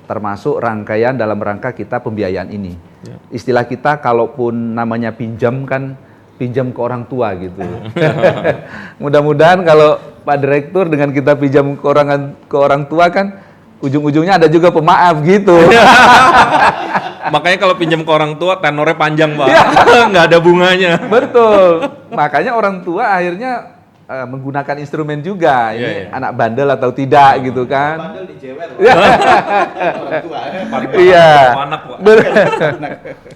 termasuk rangkaian dalam rangka kita pembiayaan ini. Ya. Istilah kita kalaupun namanya pinjam kan pinjam ke orang tua gitu. Mudah-mudahan kalau Pak Direktur dengan kita pinjam ke orang tua kan ujung-ujungnya ada juga pemaaf gitu. Makanya kalau pinjam ke orang tua tenornya panjang, Pak. Nggak ada bunganya. Betul. Makanya orang tua akhirnya menggunakan instrumen juga. Ini anak bandel atau tidak gitu kan. Bandel dijewer. Orang tua. Iya. Anak, Pak.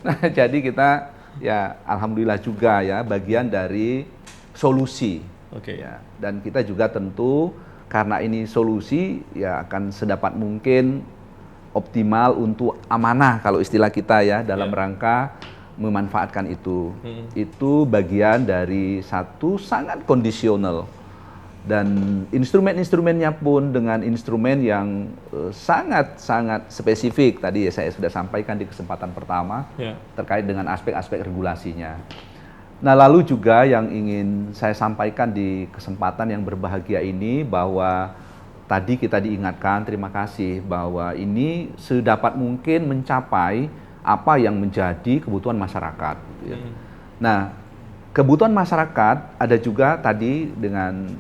Nah, jadi kita ya alhamdulillah juga ya bagian dari solusi. Oke. Ya, dan kita juga tentu karena ini solusi ya akan sedapat mungkin optimal untuk amanah kalau istilah kita ya dalam rangka memanfaatkan itu. Itu bagian dari satu sangat kondisional dan instrumen-instrumennya pun dengan instrumen yang sangat-sangat spesifik tadi ya saya sudah sampaikan di kesempatan pertama terkait dengan aspek-aspek regulasinya. Nah, lalu juga yang ingin saya sampaikan di kesempatan yang berbahagia ini bahwa tadi kita diingatkan, terima kasih, bahwa ini sedapat mungkin mencapai apa yang menjadi kebutuhan masyarakat. Ya. Nah, kebutuhan masyarakat ada juga tadi dengan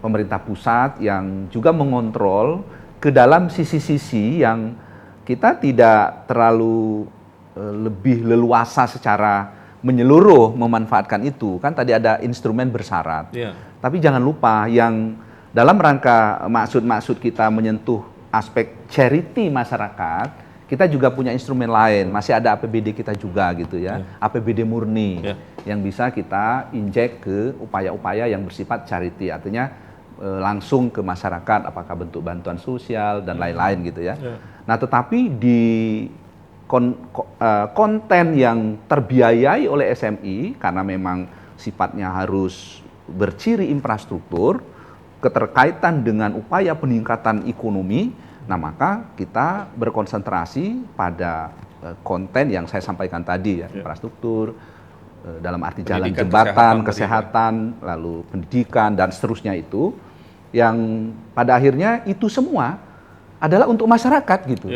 pemerintah pusat yang juga mengontrol ke dalam sisi-sisi yang kita tidak terlalu lebih leluasa secara menyeluruh memanfaatkan itu. Kan tadi ada instrumen bersyarat. Tapi jangan lupa yang dalam rangka maksud-maksud kita menyentuh aspek charity masyarakat, kita juga punya instrumen lain. Masih ada APBD kita juga gitu ya. APBD murni yang bisa kita injek ke upaya-upaya yang bersifat charity. Artinya langsung ke masyarakat, apakah bentuk bantuan sosial dan lain-lain gitu ya. Nah, tetapi di konten yang terbiayai oleh SMI karena memang sifatnya harus berciri infrastruktur, keterkaitan dengan upaya peningkatan ekonomi, nah maka kita berkonsentrasi pada konten yang saya sampaikan tadi ya, infrastruktur, dalam arti jalan, jembatan, kesehatan, lalu pendidikan dan seterusnya itu, yang pada akhirnya itu semua adalah untuk masyarakat gitu.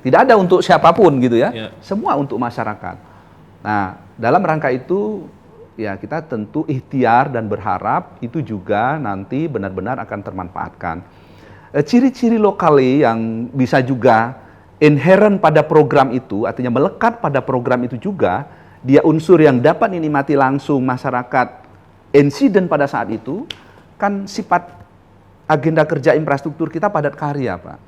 Tidak ada untuk siapapun gitu ya. Semua untuk masyarakat. Nah, dalam rangka itu ya kita tentu ikhtiar dan berharap itu juga nanti benar-benar akan termanfaatkan. Ciri-ciri lokal yang bisa juga inherent pada program itu, artinya melekat pada program itu juga, dia unsur yang dapat dinikmati langsung masyarakat insiden pada saat itu, kan sifat agenda kerja infrastruktur kita padat karya, Pak.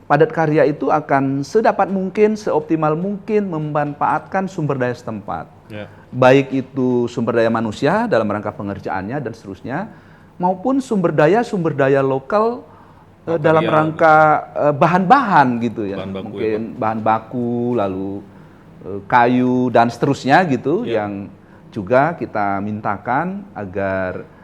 Padat karya itu akan sedapat mungkin, seoptimal mungkin memanfaatkan sumber daya setempat. Baik itu sumber daya manusia dalam rangka pengerjaannya dan seterusnya, maupun sumber daya lokal dalam rangka bahan-bahan gitu ya. Mungkin bahan baku, lalu kayu dan seterusnya gitu, yang juga kita mintakan agar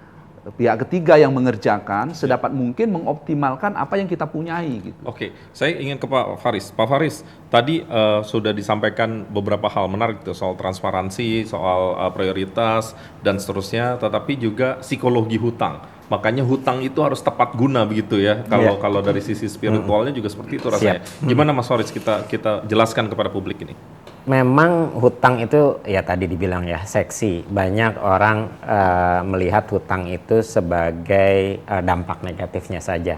pihak ketiga yang mengerjakan sedapat mungkin mengoptimalkan apa yang kita punyai gitu. Oke, saya ingin ke Pak Faris. Pak Faris, tadi sudah disampaikan beberapa hal menarik tuh soal transparansi, soal prioritas dan seterusnya, tetapi juga psikologi hutang. Makanya hutang itu harus tepat guna begitu ya. Kalau dari sisi spiritualnya juga seperti itu rasanya. Gimana Mas Faris kita jelaskan kepada publik ini? Memang hutang itu ya tadi dibilang ya seksi. Banyak orang melihat hutang itu sebagai dampak negatifnya saja.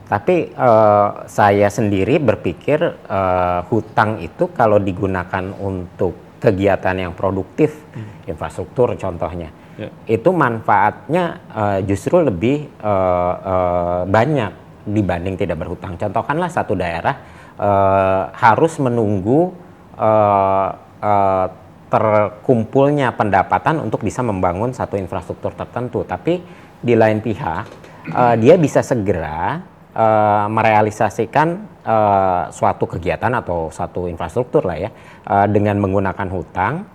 Tapi saya sendiri berpikir hutang itu kalau digunakan untuk kegiatan yang produktif, infrastruktur contohnya, itu manfaatnya justru lebih banyak dibanding tidak berhutang. Contohkanlah satu daerah harus menunggu terkumpulnya pendapatan untuk bisa membangun satu infrastruktur tertentu, tapi di lain pihak dia bisa segera merealisasikan suatu kegiatan atau suatu infrastruktur lah ya dengan menggunakan hutang,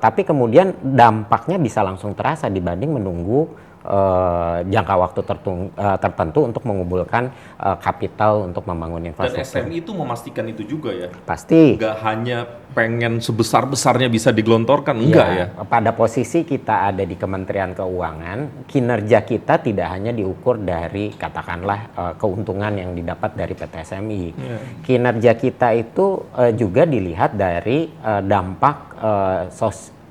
tapi kemudian dampaknya bisa langsung terasa dibanding menunggu jangka waktu tertentu untuk mengumpulkan kapital untuk membangun Dan infrastruktur. SMI itu memastikan itu juga ya? Pasti. Nggak hanya pengen sebesar-besarnya bisa digelontorkan, enggak ya? Pada posisi kita ada di Kementerian Keuangan, kinerja kita tidak hanya diukur dari katakanlah keuntungan yang didapat dari PT SMI. Kinerja kita itu juga dilihat dari dampak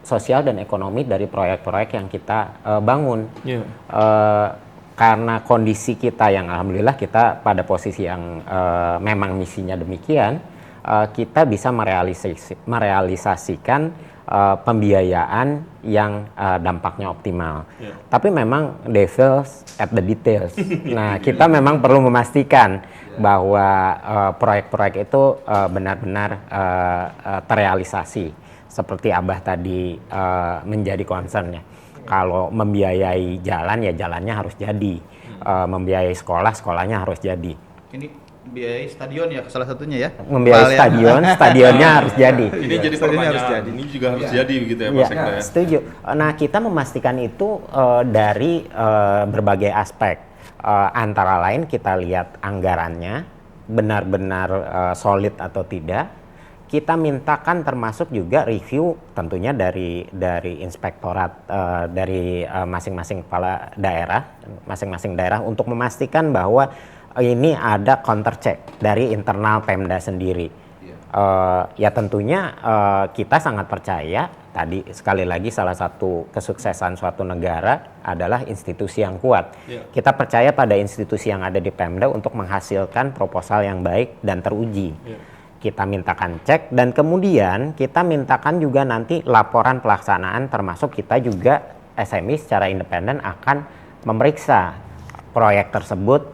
sosial dan ekonomi dari proyek-proyek yang kita bangun. Karena kondisi kita yang alhamdulillah kita pada posisi yang memang misinya demikian, kita bisa merealisasikan pembiayaan yang dampaknya optimal. Tapi memang devil's at the details. Nah, kita memang perlu memastikan bahwa proyek-proyek itu benar-benar terrealisasi. Seperti Abah tadi menjadi concernnya. Kalau membiayai jalan, ya jalannya harus jadi. Membiayai sekolah, sekolahnya harus jadi. Ini biaya stadion ya salah satunya ya. Membiayai stadionnya harus jadi. Ini jadi pertanyaan, ini juga harus jadi begitu ya Pak Sekda ya? Setuju. Nah, kita memastikan itu dari berbagai aspek. Antara lain kita lihat anggarannya benar-benar solid atau tidak. Kita mintakan termasuk juga review tentunya dari inspektorat dari masing-masing kepala daerah, masing-masing daerah untuk memastikan bahwa ini ada counter check dari internal Pemda sendiri. Ya tentunya kita sangat percaya tadi sekali lagi salah satu kesuksesan suatu negara adalah institusi yang kuat. Kita percaya pada institusi yang ada di Pemda untuk menghasilkan proposal yang baik dan teruji. Kita mintakan cek dan kemudian kita mintakan juga nanti laporan pelaksanaan, termasuk kita juga SMI secara independen akan memeriksa proyek tersebut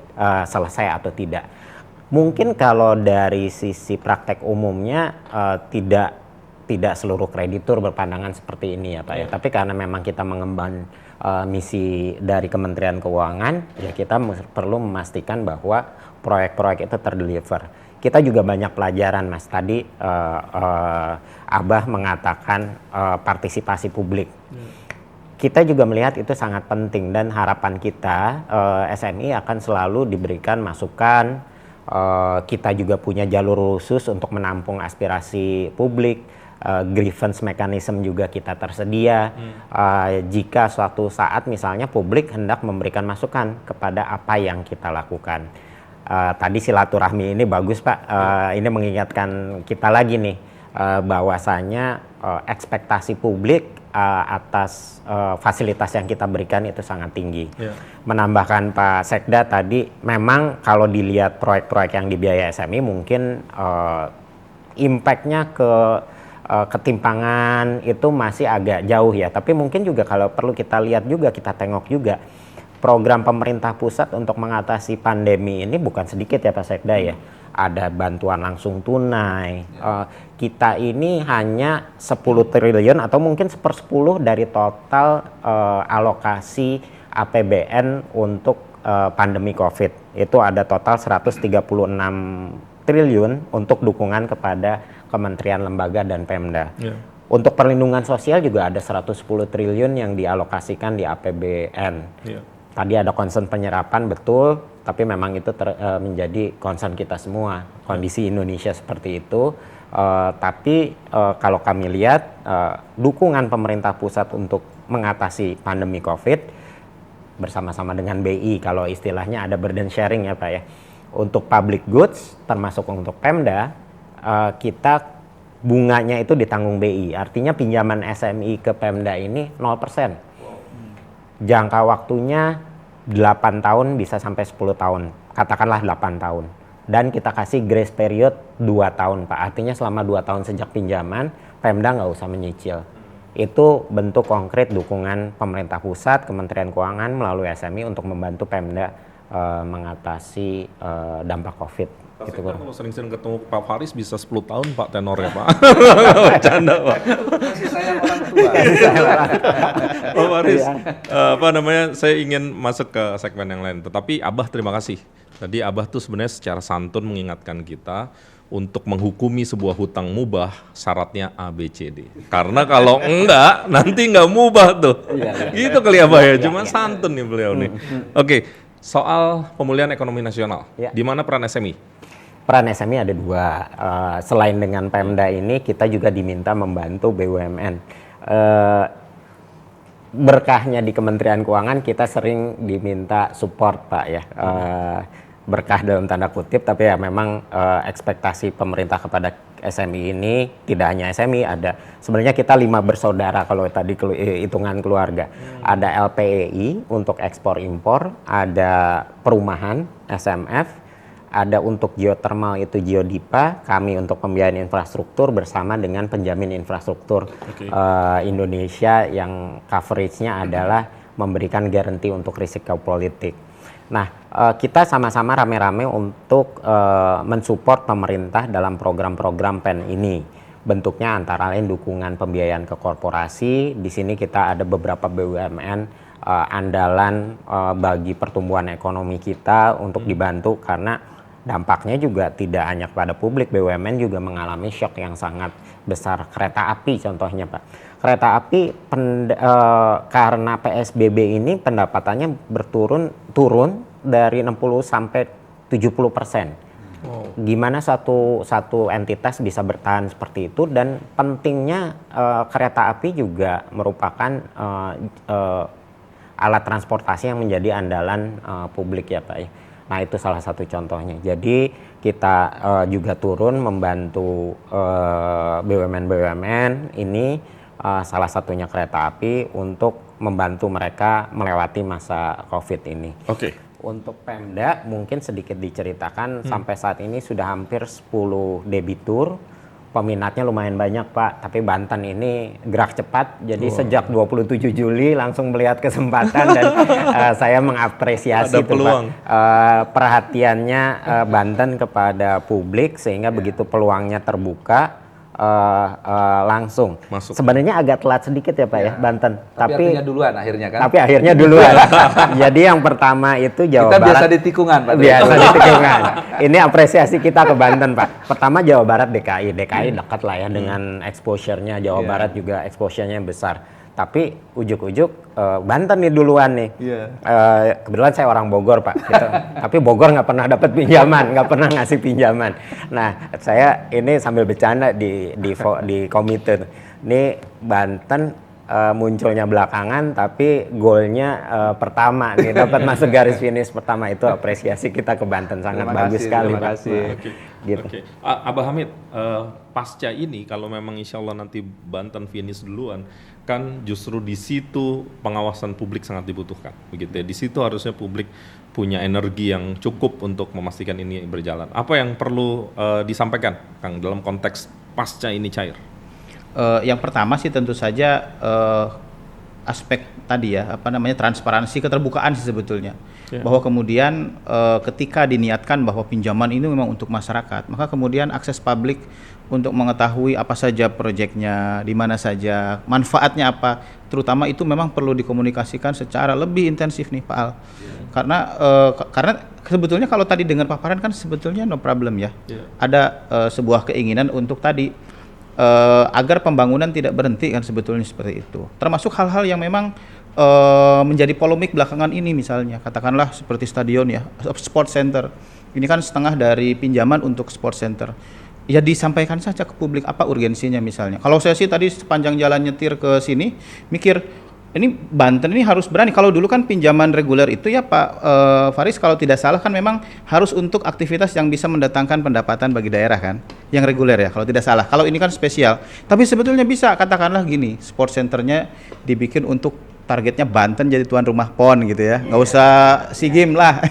selesai atau tidak. Mungkin kalau dari sisi praktek umumnya tidak seluruh kreditur berpandangan seperti ini ya Pak ya. Tapi karena memang kita mengemban misi dari Kementerian Keuangan, ya kita perlu memastikan bahwa proyek-proyek itu terdeliver. Kita juga banyak pelajaran Mas. Tadi Abah mengatakan partisipasi publik. Kita juga melihat itu sangat penting dan harapan kita SMI akan selalu diberikan masukan. Kita juga punya jalur khusus untuk menampung aspirasi publik. Grievance mechanism juga kita tersedia. Jika suatu saat misalnya publik hendak memberikan masukan kepada apa yang kita lakukan. Tadi silaturahmi ini bagus Pak, ini mengingatkan kita lagi nih bahwasanya ekspektasi publik atas fasilitas yang kita berikan itu sangat tinggi. Menambahkan Pak Sekda tadi, memang kalau dilihat proyek-proyek yang dibiayai SMI mungkin impact-nya ke ketimpangan itu masih agak jauh ya, tapi mungkin juga kalau perlu kita lihat juga, kita tengok juga program pemerintah pusat untuk mengatasi pandemi ini bukan sedikit ya Pak Sekda ya. Ada bantuan langsung tunai. Kita ini hanya 10 triliun atau mungkin 1/10 dari total alokasi APBN untuk pandemi COVID. Itu ada total 136 triliun untuk dukungan kepada kementerian, lembaga, dan Pemda. Untuk perlindungan sosial juga ada 110 triliun yang dialokasikan di APBN. Tadi ada concern penyerapan, betul, tapi memang itu menjadi concern kita semua. Kondisi Indonesia seperti itu, tapi kalau kami lihat dukungan pemerintah pusat untuk mengatasi pandemi COVID bersama-sama dengan BI, kalau istilahnya ada burden sharing ya Pak ya. Untuk public goods, termasuk untuk Pemda, kita bunganya itu ditanggung BI. Artinya pinjaman SMI ke Pemda ini 0%. Jangka waktunya 8 tahun bisa sampai 10 tahun, katakanlah 8 tahun. Dan kita kasih grace period 2 tahun Pak, artinya selama 2 tahun sejak pinjaman, Pemda nggak usah menyicil. Itu bentuk konkret dukungan pemerintah pusat, Kementerian Keuangan melalui SMI untuk membantu Pemda mengatasi dampak COVID. Pak Gitu, Sekda kalau sering-sering ketemu Pak Faris bisa 10 tahun Pak tenornya Pak. Bercanda Pak. Kasih sayang orang tua. Pak Faris, apa namanya, saya ingin masuk ke segmen yang lain. Tetapi Abah terima kasih Tadi Abah tuh sebenarnya secara santun mengingatkan kita untuk menghukumi sebuah hutang mubah syaratnya A, B, C, D. Karena kalau enggak nanti enggak mubah tuh. Gitu kali Abah ya, cuma santun nih beliau nih. Oke, soal pemulihan ekonomi nasional. Di mana peran SMI? Peran SMI ada dua. Selain dengan Pemda ini, kita juga diminta membantu BUMN. Berkahnya di Kementerian Keuangan, kita sering diminta support, Pak ya. Berkah dalam tanda kutip, tapi ya memang ekspektasi pemerintah kepada SMI ini tidak hanya SMI, ada sebenarnya kita 5 bersaudara kalau tadi hitungan keluarga. Ada LPEI untuk ekspor impor, ada perumahan SMF, ada untuk geothermal itu Geodipa, kami untuk pembiayaan infrastruktur bersama dengan penjamin infrastruktur Indonesia yang coveragenya adalah memberikan garansi untuk risiko politik. Nah, kita sama-sama rame-rame untuk mensupport pemerintah dalam program-program PEN ini. Bentuknya antara lain dukungan pembiayaan ke korporasi. Di sini kita ada beberapa BUMN andalan bagi pertumbuhan ekonomi kita untuk dibantu, karena dampaknya juga tidak hanya kepada publik, BUMN juga mengalami shock yang sangat besar. Kereta api contohnya, Pak. Kereta api karena PSBB ini pendapatannya turun dari 60 sampai 70%. Gimana satu entitas bisa bertahan seperti itu, dan pentingnya kereta api juga merupakan alat transportasi yang menjadi andalan publik ya Pak ya. Nah itu salah satu contohnya. Jadi kita juga turun membantu BUMN ini. Salah satunya kereta api untuk membantu mereka melewati masa COVID ini. Oke. Untuk Pemda mungkin sedikit diceritakan, sampai saat ini sudah hampir 10 debitur. Peminatnya lumayan banyak Pak, tapi Banten ini gerak cepat. Jadi sejak 27 Juli langsung melihat kesempatan dan saya mengapresiasi itu Pak. Perhatiannya Banten kepada publik sehingga begitu peluangnya terbuka langsung masuk. Sebenarnya agak telat sedikit ya Pak ya Banten, tapi akhirnya duluan akhirnya kan. Tapi akhirnya duluan. Jadi yang pertama itu Jawa kita Barat. Biasa di tikungan Pak. Biasa di tikungan. Ini apresiasi kita ke Banten Pak. Pertama Jawa Barat, DKI dekat lah ya dengan exposure-nya. Jawa Barat juga exposure-nya besar. Tapi ujuk-ujuk Banten nih duluan nih. Kebetulan saya orang Bogor Pak. Gitu. Tapi Bogor nggak pernah dapat pinjaman, nggak pernah ngasih pinjaman. Nah saya ini sambil bercanda di komite. Ini Banten munculnya belakangan, tapi golnya pertama nih dapat masuk garis finish pertama, itu apresiasi kita ke Banten sangat bagus sekali. Terima kasih. Gitu. Oke. Abah Hamid, pasca ini kalau memang insya Allah nanti Banten finish duluan, kan justru di situ pengawasan publik sangat dibutuhkan, begitu ya. Di situ harusnya publik punya energi yang cukup untuk memastikan ini berjalan. Apa yang perlu disampaikan, Kang, dalam konteks pasca ini cair? Yang pertama sih tentu saja aspek tadi ya, transparansi, keterbukaan sih sebetulnya. Bahwa kemudian ketika diniatkan bahwa pinjaman ini memang untuk masyarakat, maka kemudian akses publik untuk mengetahui apa saja proyeknya, di mana saja, manfaatnya apa, terutama itu memang perlu dikomunikasikan secara lebih intensif nih Pak Al. Karena sebetulnya kalau tadi dengar paparan kan sebetulnya no problem ya. Ada sebuah keinginan untuk tadi agar pembangunan tidak berhenti kan sebetulnya seperti itu. Termasuk hal-hal yang memang menjadi polemik belakangan ini, misalnya katakanlah seperti stadion ya, sport center. Ini kan setengah dari pinjaman untuk sport center. Ya disampaikan saja ke publik apa urgensinya misalnya. Kalau saya sih tadi sepanjang jalan nyetir ke sini mikir ini Banten ini harus berani. Kalau dulu kan pinjaman reguler itu ya Pak Faris kalau tidak salah kan memang harus untuk aktivitas yang bisa mendatangkan pendapatan bagi daerah kan, yang reguler ya kalau tidak salah. Kalau ini kan spesial. Tapi sebetulnya bisa katakanlah gini, sport centernya dibikin untuk targetnya Banten jadi tuan rumah PON gitu ya, nggak usah SEA Games lah,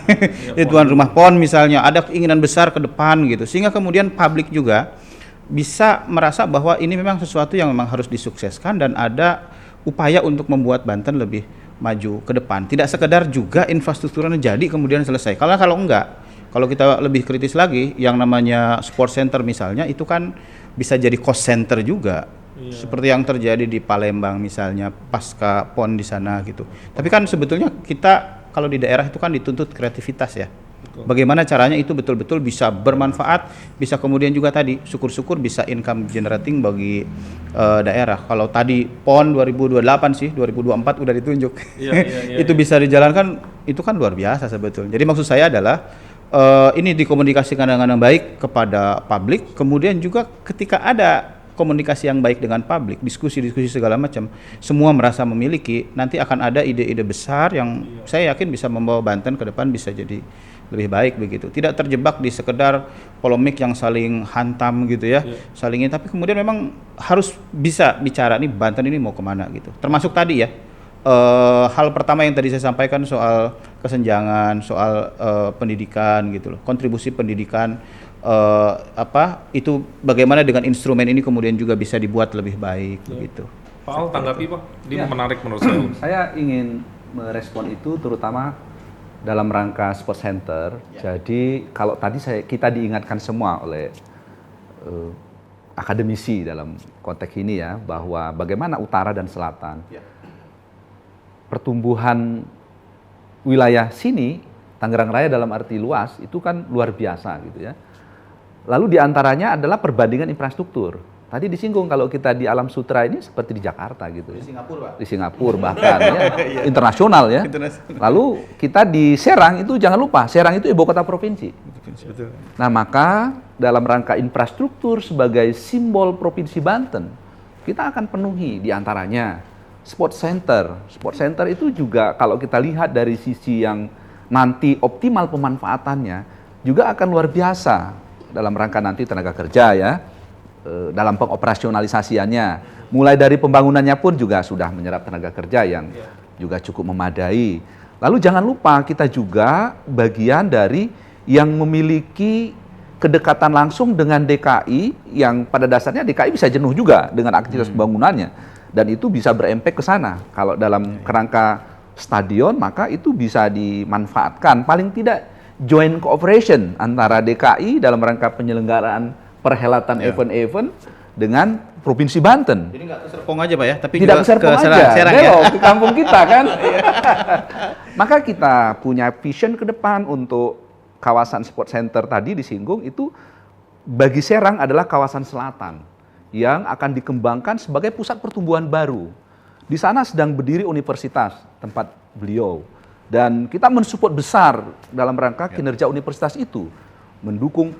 jadi tuan rumah PON misalnya, ada keinginan besar ke depan gitu, sehingga kemudian publik juga bisa merasa bahwa ini memang sesuatu yang memang harus disukseskan dan ada upaya untuk membuat Banten lebih maju ke depan. Tidak sekedar juga infrastrukturnya jadi kemudian selesai, kalau enggak, kalau kita lebih kritis lagi, yang namanya sport center misalnya, itu kan bisa jadi cost center juga. Seperti yang terjadi di Palembang misalnya pasca PON di sana gitu. Tapi kan sebetulnya kita kalau di daerah itu kan dituntut kreativitas ya. Bagaimana caranya itu betul-betul bisa bermanfaat, bisa kemudian juga tadi syukur-syukur bisa income generating bagi daerah. Kalau tadi PON 2028 sih, 2024 udah ditunjuk. Itu bisa dijalankan, itu kan luar biasa sebetulnya. Jadi maksud saya adalah ini dikomunikasikan dengan baik kepada publik, kemudian juga ketika ada komunikasi yang baik dengan publik, diskusi-diskusi segala macam, semua merasa memiliki, nanti akan ada ide-ide besar yang saya yakin bisa membawa Banten ke depan bisa jadi lebih baik begitu. Tidak terjebak di sekedar polemik yang saling hantam gitu ya, saling ini, tapi kemudian memang harus bisa bicara nih Banten ini mau kemana gitu. Termasuk tadi ya, hal pertama yang tadi saya sampaikan soal kesenjangan, soal pendidikan gitu loh, kontribusi pendidikan, itu bagaimana dengan instrumen ini kemudian juga bisa dibuat lebih baik begitu. Pak Al, tanggapi Pak, ini menarik menurut saya. Saya ingin merespon itu terutama dalam rangka sport center. Jadi kalau tadi kita diingatkan semua oleh akademisi dalam konteks ini ya, bahwa bagaimana utara dan selatan. Pertumbuhan wilayah sini, Tangerang Raya dalam arti luas, itu kan luar biasa gitu ya. Lalu diantaranya adalah perbandingan infrastruktur. Tadi disinggung kalau kita di Alam Sutera ini seperti di Jakarta gitu. Di Singapura, Pak. Di Singapura bahkan ya, internasional ya. Lalu kita di Serang itu jangan lupa, Serang itu ibu kota provinsi. Betul. Nah maka dalam rangka infrastruktur sebagai simbol Provinsi Banten, kita akan penuhi diantaranya sport center. Sport center itu juga kalau kita lihat dari sisi yang nanti optimal pemanfaatannya, juga akan luar biasa dalam rangka nanti tenaga kerja ya. Dalam pengoperasionalisasiannya, mulai dari pembangunannya pun juga sudah menyerap tenaga kerja yang juga cukup memadai. Lalu jangan lupa kita juga bagian dari yang memiliki kedekatan langsung dengan DKI, yang pada dasarnya DKI bisa jenuh juga dengan aktivitas pembangunannya, dan itu bisa berempak ke sana. Kalau dalam kerangka stadion, maka itu bisa dimanfaatkan. Paling tidak joint cooperation antara DKI dalam rangka penyelenggaraan perhelatan event-event dengan Provinsi Banten. Jadi nggak ke Serpong aja Pak ya, tapi tidak juga ke Serpong ke aja, Serang ya. ke kampung kita kan. Maka kita punya vision ke depan untuk kawasan sport center tadi disinggung itu, bagi Serang adalah kawasan selatan yang akan dikembangkan sebagai pusat pertumbuhan baru. Di sana sedang berdiri universitas tempat beliau, dan kita mensupport besar dalam rangka kinerja universitas itu, mendukung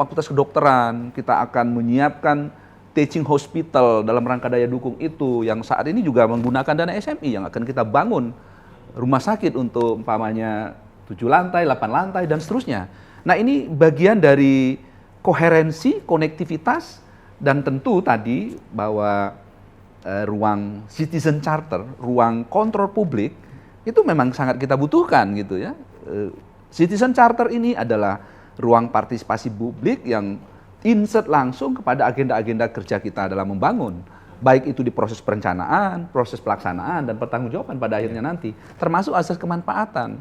Fakultas Kedokteran. Kita akan menyiapkan teaching hospital dalam rangka daya dukung itu, yang saat ini juga menggunakan dana SMI yang akan kita bangun rumah sakit untuk umpamanya 7 lantai, 8 lantai, dan seterusnya. Nah ini bagian dari koherensi, konektivitas, dan tentu tadi bahwa ruang citizen charter, ruang kontrol publik, itu memang sangat kita butuhkan gitu ya. Citizen charter ini adalah ruang partisipasi publik yang insert langsung kepada agenda-agenda kerja kita dalam membangun. Baik itu di proses perencanaan, proses pelaksanaan, dan pertanggungjawaban pada akhirnya nanti. Termasuk asas kemanfaatan.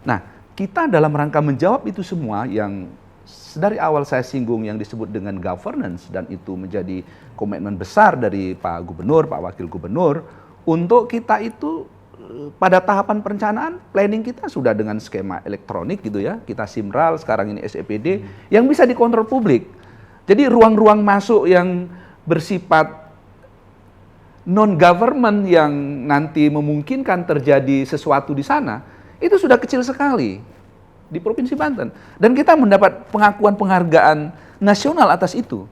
Nah, kita dalam rangka menjawab itu semua yang dari awal saya singgung yang disebut dengan governance, dan itu menjadi komitmen besar dari Pak Gubernur, Pak Wakil Gubernur, untuk kita itu pada tahapan perencanaan, planning kita sudah dengan skema elektronik gitu ya. Kita SIMRAL, sekarang ini SEPD, yang bisa dikontrol publik. Jadi ruang-ruang masuk yang bersifat non-government yang nanti memungkinkan terjadi sesuatu di sana, itu sudah kecil sekali di Provinsi Banten. Dan kita mendapat pengakuan penghargaan nasional atas itu.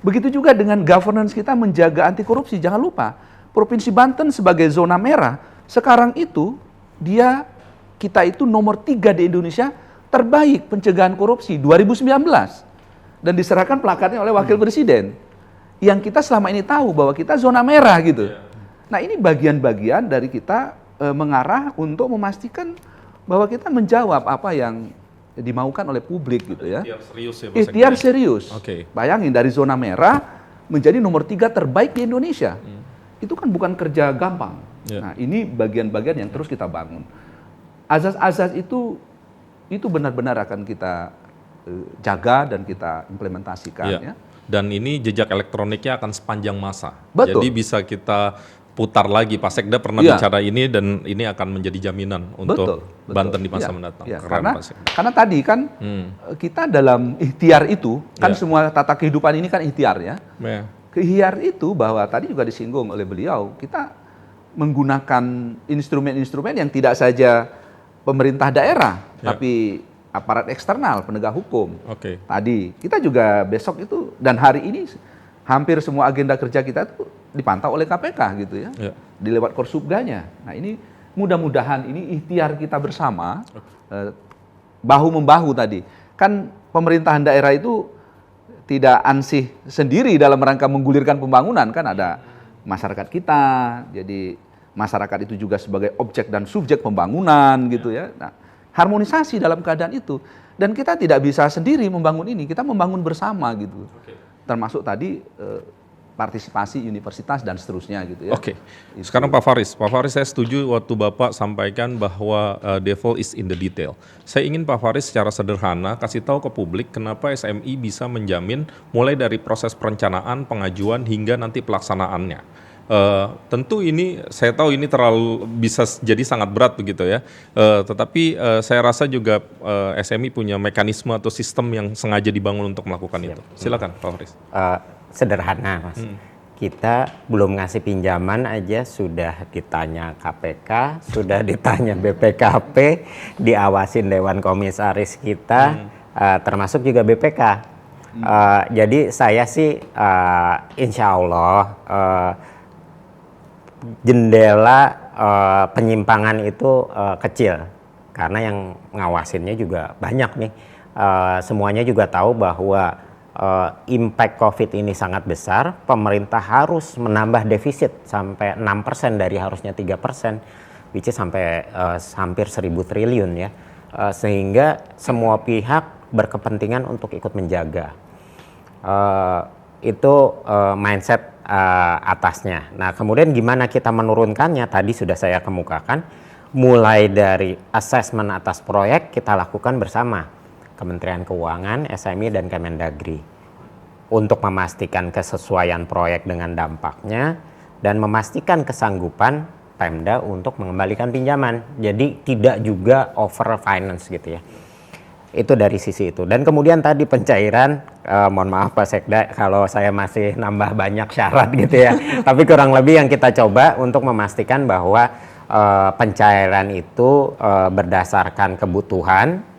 Begitu juga dengan governance kita menjaga anti korupsi. Jangan lupa, Provinsi Banten sebagai zona merah, sekarang itu kita itu nomor 3 di Indonesia terbaik pencegahan korupsi 2019, dan diserahkan plakatnya oleh Wakil Presiden. Yang kita selama ini tahu bahwa kita zona merah gitu. Nah ini bagian-bagian dari kita mengarah untuk memastikan bahwa kita menjawab apa yang dimaukan oleh publik gitu ya. Ikhtiar serius ya. Ikhtiar serius. Oke. Bayangin dari zona merah menjadi nomor 3 terbaik di Indonesia. Itu kan bukan kerja gampang. Nah, ini bagian-bagian yang terus kita bangun. Azas-azas itu benar-benar akan kita jaga dan kita implementasikan ya. Dan ini jejak elektroniknya akan sepanjang masa. Betul. Jadi bisa kita putar lagi. Pak Sekda pernah Iya. bicara ini dan ini akan menjadi jaminan untuk Betul. Banten di masa Iya, mendatang. iya. Keren, Pak Sekda. Karena tadi kan kita dalam ikhtiar itu kan Iya. semua tata kehidupan ini kan ikhtiar ya. Ya. Ikhtiar itu bahwa tadi juga disinggung oleh beliau, kita menggunakan instrumen-instrumen yang tidak saja pemerintah daerah, Ya. tapi aparat eksternal, penegak hukum. Oke. Tadi kita juga besok itu dan hari ini hampir semua agenda kerja kita itu dipantau oleh KPK gitu ya, Ya. di lewat Korsubganya. Nah ini mudah-mudahan ini ikhtiar kita bersama, bahu membahu tadi. Kan pemerintahan daerah itu tidak ansih sendiri dalam rangka menggulirkan pembangunan, kan ada masyarakat kita, jadi masyarakat itu juga sebagai objek dan subjek pembangunan gitu ya. Nah, harmonisasi dalam keadaan itu, dan kita tidak bisa sendiri membangun ini, kita membangun bersama gitu. Termasuk tadi partisipasi universitas dan seterusnya gitu ya. Oke. Sekarang Pak Faris saya setuju waktu Bapak sampaikan bahwa devil is in the detail. Saya ingin Pak Faris secara sederhana kasih tahu ke publik kenapa SMI bisa menjamin mulai dari proses perencanaan, pengajuan hingga nanti pelaksanaannya. Tentu ini saya tahu ini terlalu bisa jadi sangat berat begitu ya. Tetapi saya rasa juga SMI punya mekanisme atau sistem yang sengaja dibangun untuk melakukan itu. Silakan Pak Faris. Sederhana, Mas. Kita belum ngasih pinjaman aja sudah ditanya KPK, sudah ditanya BPKP, diawasin Dewan Komisaris kita, termasuk juga BPK. Jadi saya sih insya Allah jendela penyimpangan itu kecil, karena yang ngawasinnya juga banyak nih. Semuanya juga tahu bahwa impact COVID ini sangat besar, pemerintah harus menambah defisit sampai 6% dari harusnya 3%, which is sampai hampir 1.000 triliun ya, sehingga semua pihak berkepentingan untuk ikut menjaga. Itu mindset atasnya. Nah kemudian gimana kita menurunkannya, tadi sudah saya kemukakan, mulai dari assessment atas proyek kita lakukan bersama Kementerian Keuangan, SMI, dan Kemendagri untuk memastikan kesesuaian proyek dengan dampaknya dan memastikan kesanggupan Pemda untuk mengembalikan pinjaman. Jadi tidak juga over finance gitu ya. Itu dari sisi itu. Dan kemudian tadi pencairan, mohon maaf Pak Sekda kalau saya masih nambah banyak syarat gitu ya. Tapi kurang lebih yang kita coba untuk memastikan bahwa pencairan itu berdasarkan kebutuhan.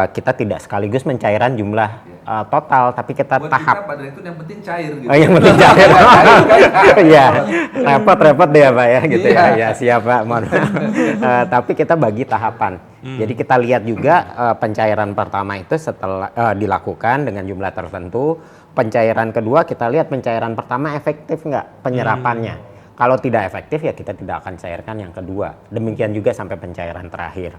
Kita tidak sekaligus pencairan jumlah total, tapi kita Buat tahap. kita pada itu yang penting cair gitu. Oh, yang penting cair. Iya, repot-repot deh Pak ya, gitu ya. Ya siap Pak, mohon maaf. Tapi kita bagi tahapan. Jadi kita lihat juga pencairan pertama itu setelah dilakukan dengan jumlah tertentu. Pencairan kedua kita lihat pencairan pertama efektif nggak penyerapannya. Kalau tidak efektif ya kita tidak akan cairkan yang kedua. Demikian juga sampai pencairan terakhir.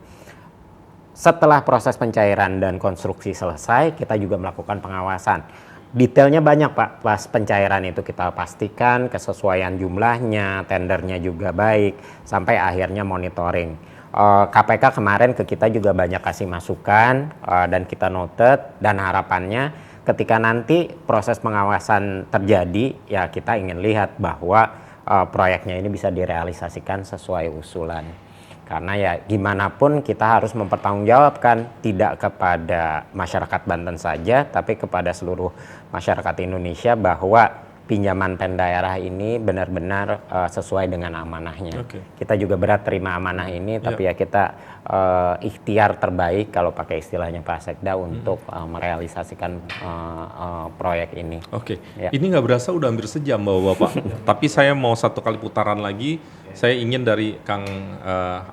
Setelah proses pencairan dan konstruksi selesai, kita juga melakukan pengawasan. Detailnya banyak Pak, pas pencairan itu kita pastikan kesesuaian jumlahnya, tendernya juga baik, sampai akhirnya monitoring. KPK kemarin ke kita juga banyak kasih masukan dan kita noted, dan harapannya ketika nanti proses pengawasan terjadi, ya kita ingin lihat bahwa proyeknya ini bisa direalisasikan sesuai usulan. Karena ya gimana pun kita harus mempertanggungjawabkan tidak kepada masyarakat Banten saja, tapi kepada seluruh masyarakat Indonesia bahwa pinjaman daerah ini benar-benar sesuai dengan amanahnya. Kita juga berat terima amanah ini, tapi ya kita ikhtiar terbaik kalau pakai istilahnya Pak Sekda untuk merealisasikan proyek ini. Ya. Ini nggak berasa udah hampir sejam Bapak-Bapak. Tapi saya mau satu kali putaran lagi. Saya ingin dari Kang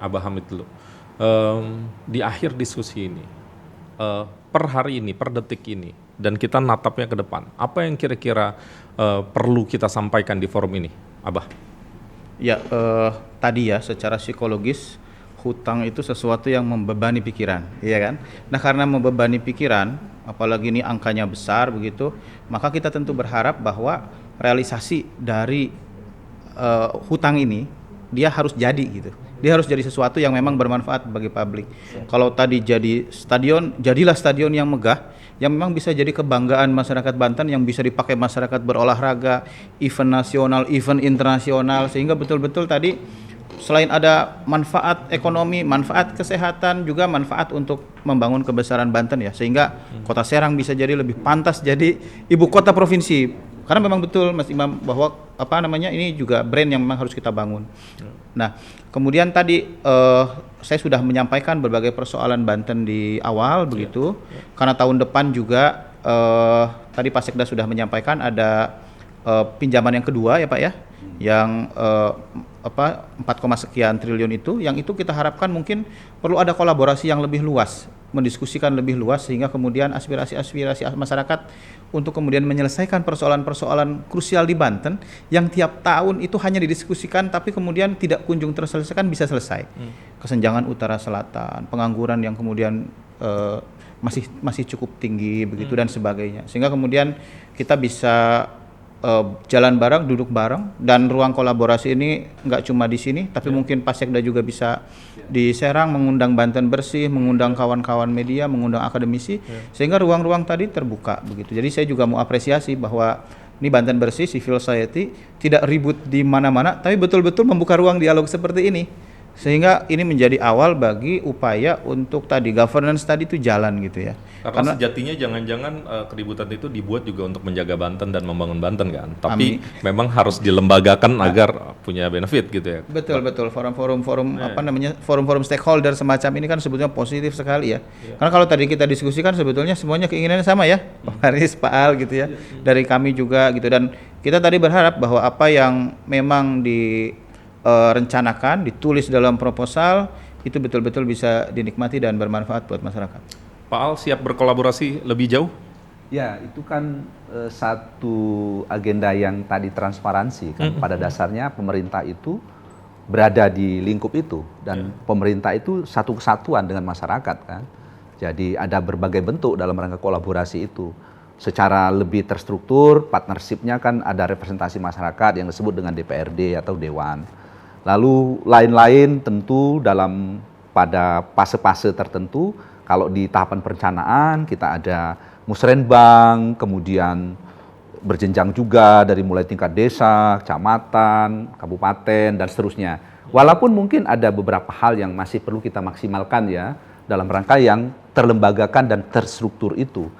Abah Hamid dulu. Di akhir diskusi ini, per hari ini, per detik ini, dan kita natapnya ke depan, apa yang kira-kira perlu kita sampaikan di forum ini, Abah? Ya, tadi ya secara psikologis hutang itu sesuatu yang membebani pikiran, iya kan? Nah karena membebani pikiran, apalagi ini angkanya besar begitu, maka kita tentu berharap bahwa realisasi dari hutang ini dia harus jadi gitu. Dia harus jadi sesuatu yang memang bermanfaat bagi publik. Kalau tadi jadi stadion, jadilah stadion yang megah, yang memang bisa jadi kebanggaan masyarakat Banten, yang bisa dipakai masyarakat berolahraga, event nasional, event internasional, sehingga betul-betul tadi selain ada manfaat ekonomi, manfaat kesehatan, juga manfaat untuk membangun kebesaran Banten ya, sehingga Kota Serang bisa jadi lebih pantas jadi ibu kota provinsi. Karena memang betul Mas Imam bahwa ini juga brand yang memang harus kita bangun. Nah, kemudian tadi saya sudah menyampaikan berbagai persoalan Banten di awal begitu. Karena tahun depan juga tadi Pak Sekda sudah menyampaikan ada pinjaman yang kedua ya Pak ya, yang 4, sekian triliun itu, yang itu kita harapkan mungkin perlu ada kolaborasi yang lebih luas, mendiskusikan lebih luas sehingga kemudian aspirasi masyarakat untuk kemudian menyelesaikan persoalan-persoalan krusial di Banten yang tiap tahun itu hanya didiskusikan tapi kemudian tidak kunjung terselesaikan bisa selesai. Kesenjangan utara selatan, pengangguran yang kemudian masih cukup tinggi begitu dan sebagainya. Sehingga kemudian kita bisa jalan bareng, duduk bareng, dan ruang kolaborasi ini nggak cuma di sini, tapi mungkin Pak Sekda juga bisa di Serang mengundang Banten Bersih, mengundang kawan-kawan media, mengundang akademisi, sehingga ruang-ruang tadi terbuka begitu. Jadi saya juga mau apresiasi bahwa ini Banten Bersih, civil society tidak ribut di mana-mana, tapi betul-betul membuka ruang dialog seperti ini. Sehingga ini menjadi awal bagi upaya untuk tadi governance tadi itu jalan gitu ya. Karena sejatinya jangan-jangan keributan itu dibuat juga untuk menjaga Banten dan membangun Banten kan. Tapi memang harus dilembagakan agar punya benefit gitu ya. Betul. Forum-forum stakeholder semacam ini kan sebetulnya positif sekali ya. Karena kalau tadi kita diskusikan sebetulnya semuanya keinginannya sama ya. Pak Haris, Pak Al gitu ya. Dari kami juga gitu, dan kita tadi berharap bahwa apa yang memang rencanakan, ditulis dalam proposal itu betul-betul bisa dinikmati dan bermanfaat buat masyarakat. Pak Al siap berkolaborasi lebih jauh? Ya, itu kan satu agenda yang tadi transparansi kan. Pada dasarnya pemerintah itu berada di lingkup itu dan pemerintah itu satu kesatuan dengan masyarakat kan. Jadi ada berbagai bentuk dalam rangka kolaborasi itu. Secara lebih terstruktur, partnership-nya kan ada representasi masyarakat yang disebut dengan DPRD atau Dewan. Lalu lain-lain tentu pada fase-fase tertentu, kalau di tahapan perencanaan kita ada musrenbang, kemudian berjenjang juga dari mulai tingkat desa, kecamatan, kabupaten, dan seterusnya. Walaupun mungkin ada beberapa hal yang masih perlu kita maksimalkan ya, dalam rangka yang terlembagakan dan terstruktur itu.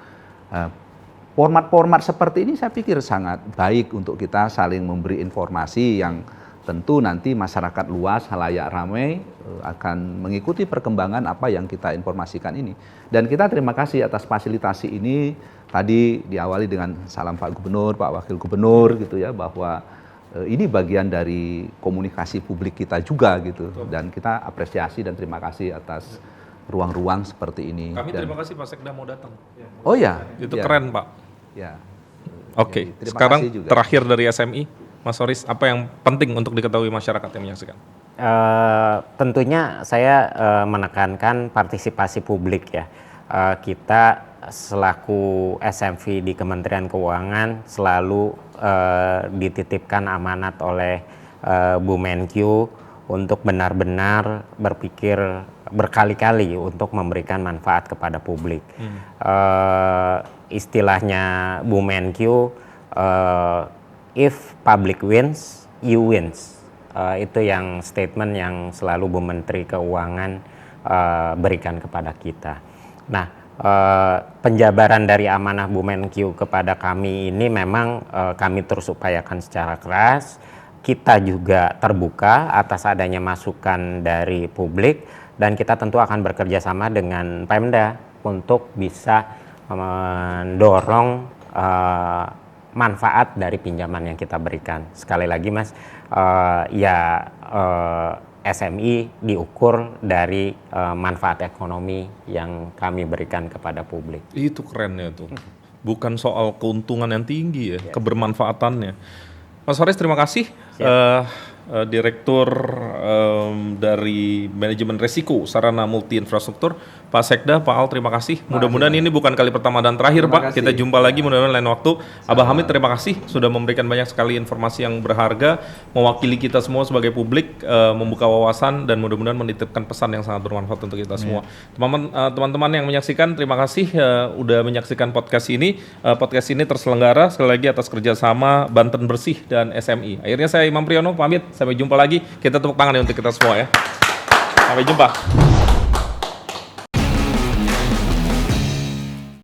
Format-format seperti ini saya pikir sangat baik untuk kita saling memberi informasi yang tentu nanti masyarakat luas, halayak ramai akan mengikuti perkembangan apa yang kita informasikan ini. Dan kita terima kasih atas fasilitasi ini. Tadi diawali dengan salam Pak Gubernur, Pak Wakil Gubernur gitu ya, bahwa ini bagian dari komunikasi publik kita juga gitu. Dan kita apresiasi dan terima kasih atas ruang-ruang seperti ini. Kami terima kasih Pak Sekda mau datang. Oh ya, itu keren Pak. Ya. Oke, sekarang terakhir dari SMI. Mas Horis, apa yang penting untuk diketahui masyarakat yang menyaksikan? Tentunya saya menekankan partisipasi publik ya. Kita selaku SMV di Kementerian Keuangan selalu dititipkan amanat oleh Bu Menkyu untuk benar-benar berpikir berkali-kali untuk memberikan manfaat kepada publik. Istilahnya Bu Menkyu, if public wins, you wins. Itu yang statement yang selalu Bu Menteri Keuangan berikan kepada kita. Nah, penjabaran dari amanah Bu Menkyu kepada kami ini memang kami terus upayakan secara keras. Kita juga terbuka atas adanya masukan dari publik dan kita tentu akan bekerja sama dengan Pemda untuk bisa mendorong manfaat dari pinjaman yang kita berikan. Sekali lagi Mas, SMI diukur dari manfaat ekonomi yang kami berikan kepada publik. Itu kerennya tuh. Bukan soal keuntungan yang tinggi ya, kebermanfaatannya. Mas Horis terima kasih. Direktur dari Manajemen Resiko Sarana Multi Infrastruktur, Pak Sekda, Pak Al, terima kasih. Mudah-mudahan ini bukan kali pertama dan terakhir, Pak. Kita jumpa lagi mudah-mudahan lain waktu. Abah Hamid, terima kasih sudah memberikan banyak sekali informasi yang berharga, mewakili kita semua sebagai publik, membuka wawasan dan mudah-mudahan menitipkan pesan yang sangat bermanfaat untuk kita semua. Teman-teman yang menyaksikan, terima kasih udah menyaksikan podcast ini. Podcast ini terselenggara sekali lagi atas kerjasama Banten Bersih dan SMI. Akhirnya saya Imam Priyono pamit. Sampai jumpa lagi. Kita tepuk tangan ya untuk kita semua ya. Sampai jumpa.